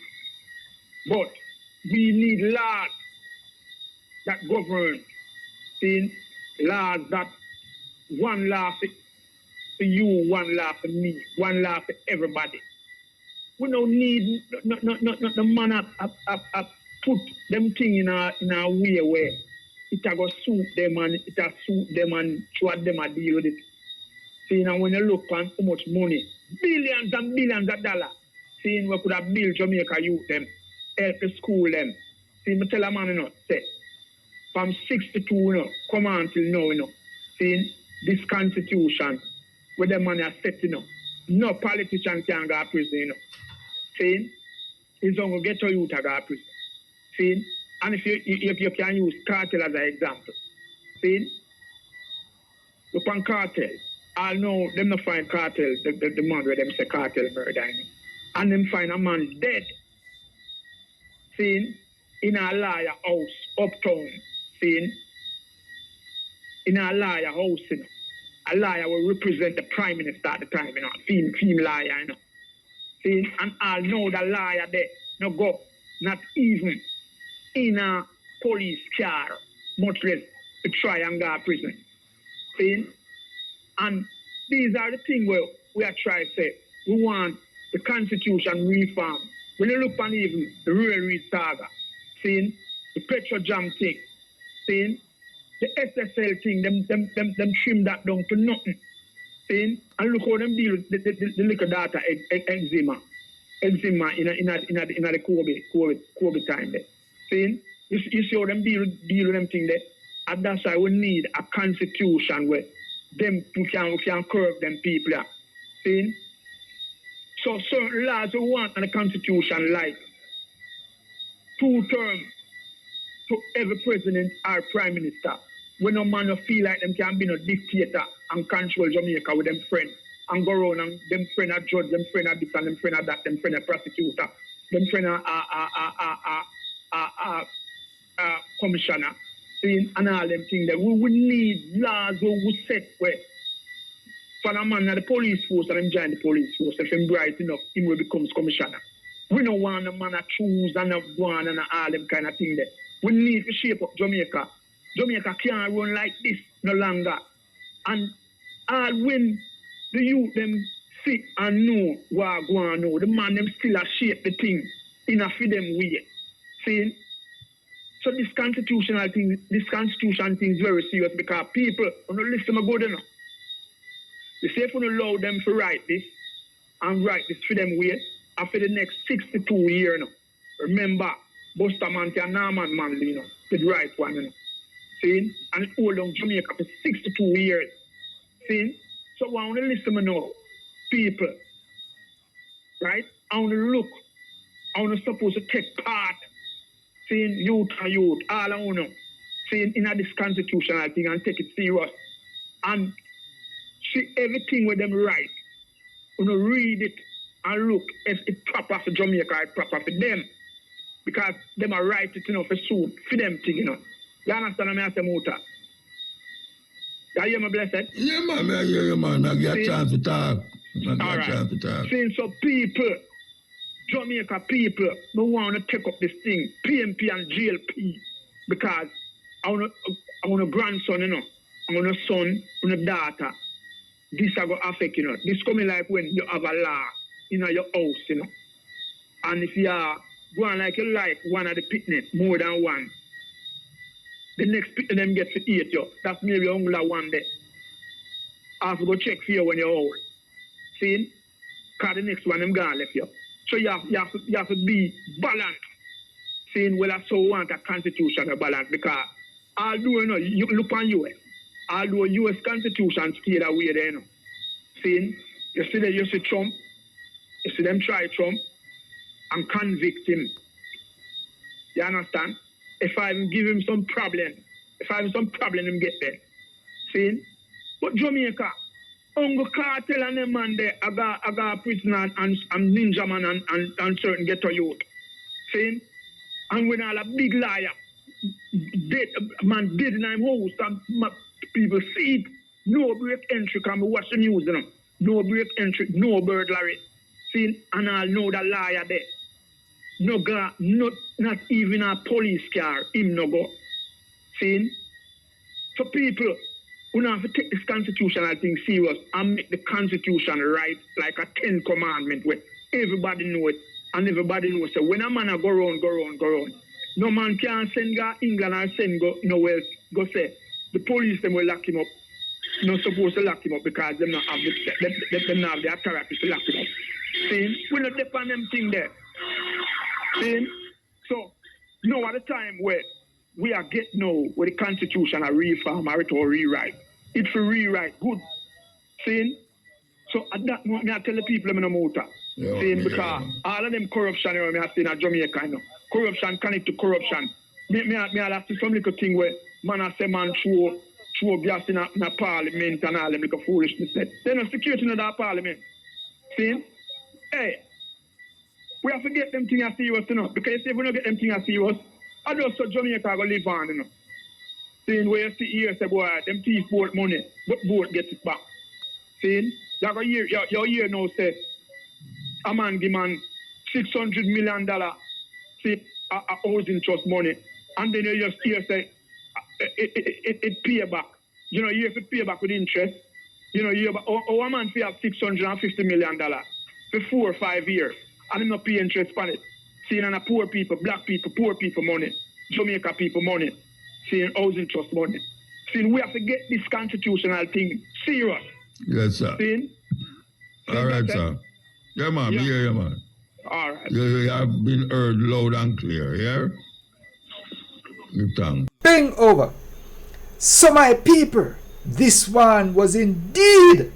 S9: But we need laws that govern. See? Laws that one law for you, one law for me, one law for everybody. We don't need the man up put them thing in a way where it a go suit them and it a suit them and what them a deal with it. See, now when you look on how much money, billions and billions of dollars, seeing we could have built Jamaica youth them, help the school them. See, me tell a man, say, from 62, come on till now, seeing this constitution, where the money are set, no politician can go to prison, See, it's going to get to youth to go to prison. See, and if you can use cartel as an example, see, look on cartel. I know them not find cartel, the man where them say cartel murder, and them find a man dead, see, in a liar house, uptown, see, in a liar house, a liar will represent the prime minister at the time, female liar, See, and I know the liar there, no go, not even in a police car, much less to try and go to prison. See? And these are the things where we are trying to say, we want the Constitution reform. When you look on even the railway saga, see, the Petro Jam thing, see, the SSL thing, them trim that down to nothing. See? And look how them deal with the liquor data eczema in the COVID time there. See? You see how them deal with them thing there? And that's why we need a constitution where them we can curb them people. See? So certain laws we want in the constitution, like 2 terms to every president or prime minister. When no man feel like them can be no dictator and control Jamaica with them friends and go around and them friend a judge, them friend a this and them friend a that, them friend a prosecutor, them friend a commissioner, see, and all them things there. We would need laws where we set where for a man at the police force and them join the police force, if him bright enough, him will becomes commissioner. We don't want a man to choose and a go on and all them kind of thing there. We need to shape up Jamaica. Jamaica can't run like this no longer. And all when the youth them see and know what go on now, the man them still a shape the thing in a for them way. See? So this constitution thing is very serious because people don't listen to good enough. You say if you allow them to write this and write this for them way, after the next 62 years now. Remember, Bustamante and Norman Manley, did write one, See? And it hold on Jamaica for 62 years. See? So I want to listen to now, people, right? I want to look. I want to supposed to take part, seeing youth and youth, all I want to, seeing in this constitutional thing and take it serious. And see everything with them right. You know, read it and look if it's proper for Jamaica or it's proper for them. Because them are right it, for soon, for them thing, You understand what I say, Muta? You hear me, blessed?
S2: Yeah, man, I hear you, man. I get a chance to talk.
S9: Since so people, Jamaica people, don't want to take up this thing, PMP and GLP, because I want a grandson, I want a son, I want a daughter. This are going to affect, This coming like when you have a law in your house, And if you are going like you like one of the picnic, more than one, the next picnic them get to eat you. That's maybe only one day. I have to go check for you when you're old. See? Because the next one them gonna left you. So you have to be balanced. Saying, well, I so want a constitutional balance because although you look on US, although US constitution stayed away there, Saying, you see Trump, you see them try Trump and convict him. You understand? If I give him some problem, him get there. See? But Jamaica, Uncle Cartel and them man there, I got prisoner and ninja man and certain ghetto youth. saying, and when all a big liar, dead, man dead in him house, and people see it, no break entry, come watch the news, you know. No break entry, no burglary. See, and I'll know the liar there. No go, not even a police car, him no go. See? So people, we have to take this constitutional thing serious and make the constitution right like a 10 commandment where everybody know it and everybody knows. So when a man go round, no man can send go England or send go nowhere, go say, the police them will lock him up. Not supposed to lock him up because them not have them not have the authority to lock him up. See? We not depend on them thing there. See? So, now at the time where we are getting now with the constitution a reform or rewrite. It for rewrite, good. See? So at that moment, I tell the people I'm in a motor. See? Because all of them corruption I see in Jamaica, you know. Corruption connect to corruption. Me have to some little thing where man I say man throw gas in a parliament and all them little foolishness. They no security in that parliament. See? Hey, we have to get them things serious, you know. Because if we don't get them things serious, I just so Jamaica go live on, you know. Seeing where you see here, say, boy, them thief boat money, but boat get it back. Seeing? You hear now, say, a man give man $600 million, see, a housing trust money, and then you just hear, say, it pay back. You know, you have to pay back with interest. You know, a man fee have $650 million for 4 or 5 years, and him not pay interest on it. Seeing on a poor people, black people, poor people money, Jamaica people money, seeing housing trust money. Seeing we have to get this constitutional thing serious.
S2: Yes, sir.
S9: Seeing?
S2: All right, sir. Yeah, man.
S9: Yeah.
S2: Yeah, man.
S9: All right.
S2: You have been heard loud and clear, yeah? Good time.
S3: Bing over. So my people, this one was indeed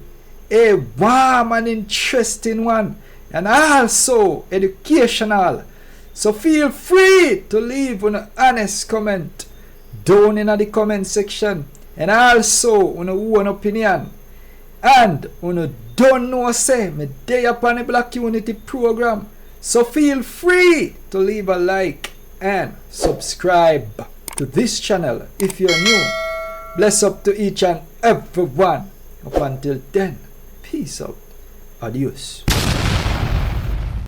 S3: a warm and interesting one, and also educational. So feel free to leave an honest comment down in the comment section, and also on own opinion. And on don't know say me day upon the Black Unity program. So feel free to leave a like and subscribe to this channel if you're new. Bless up to each and every one. Up until then, peace out. Adios.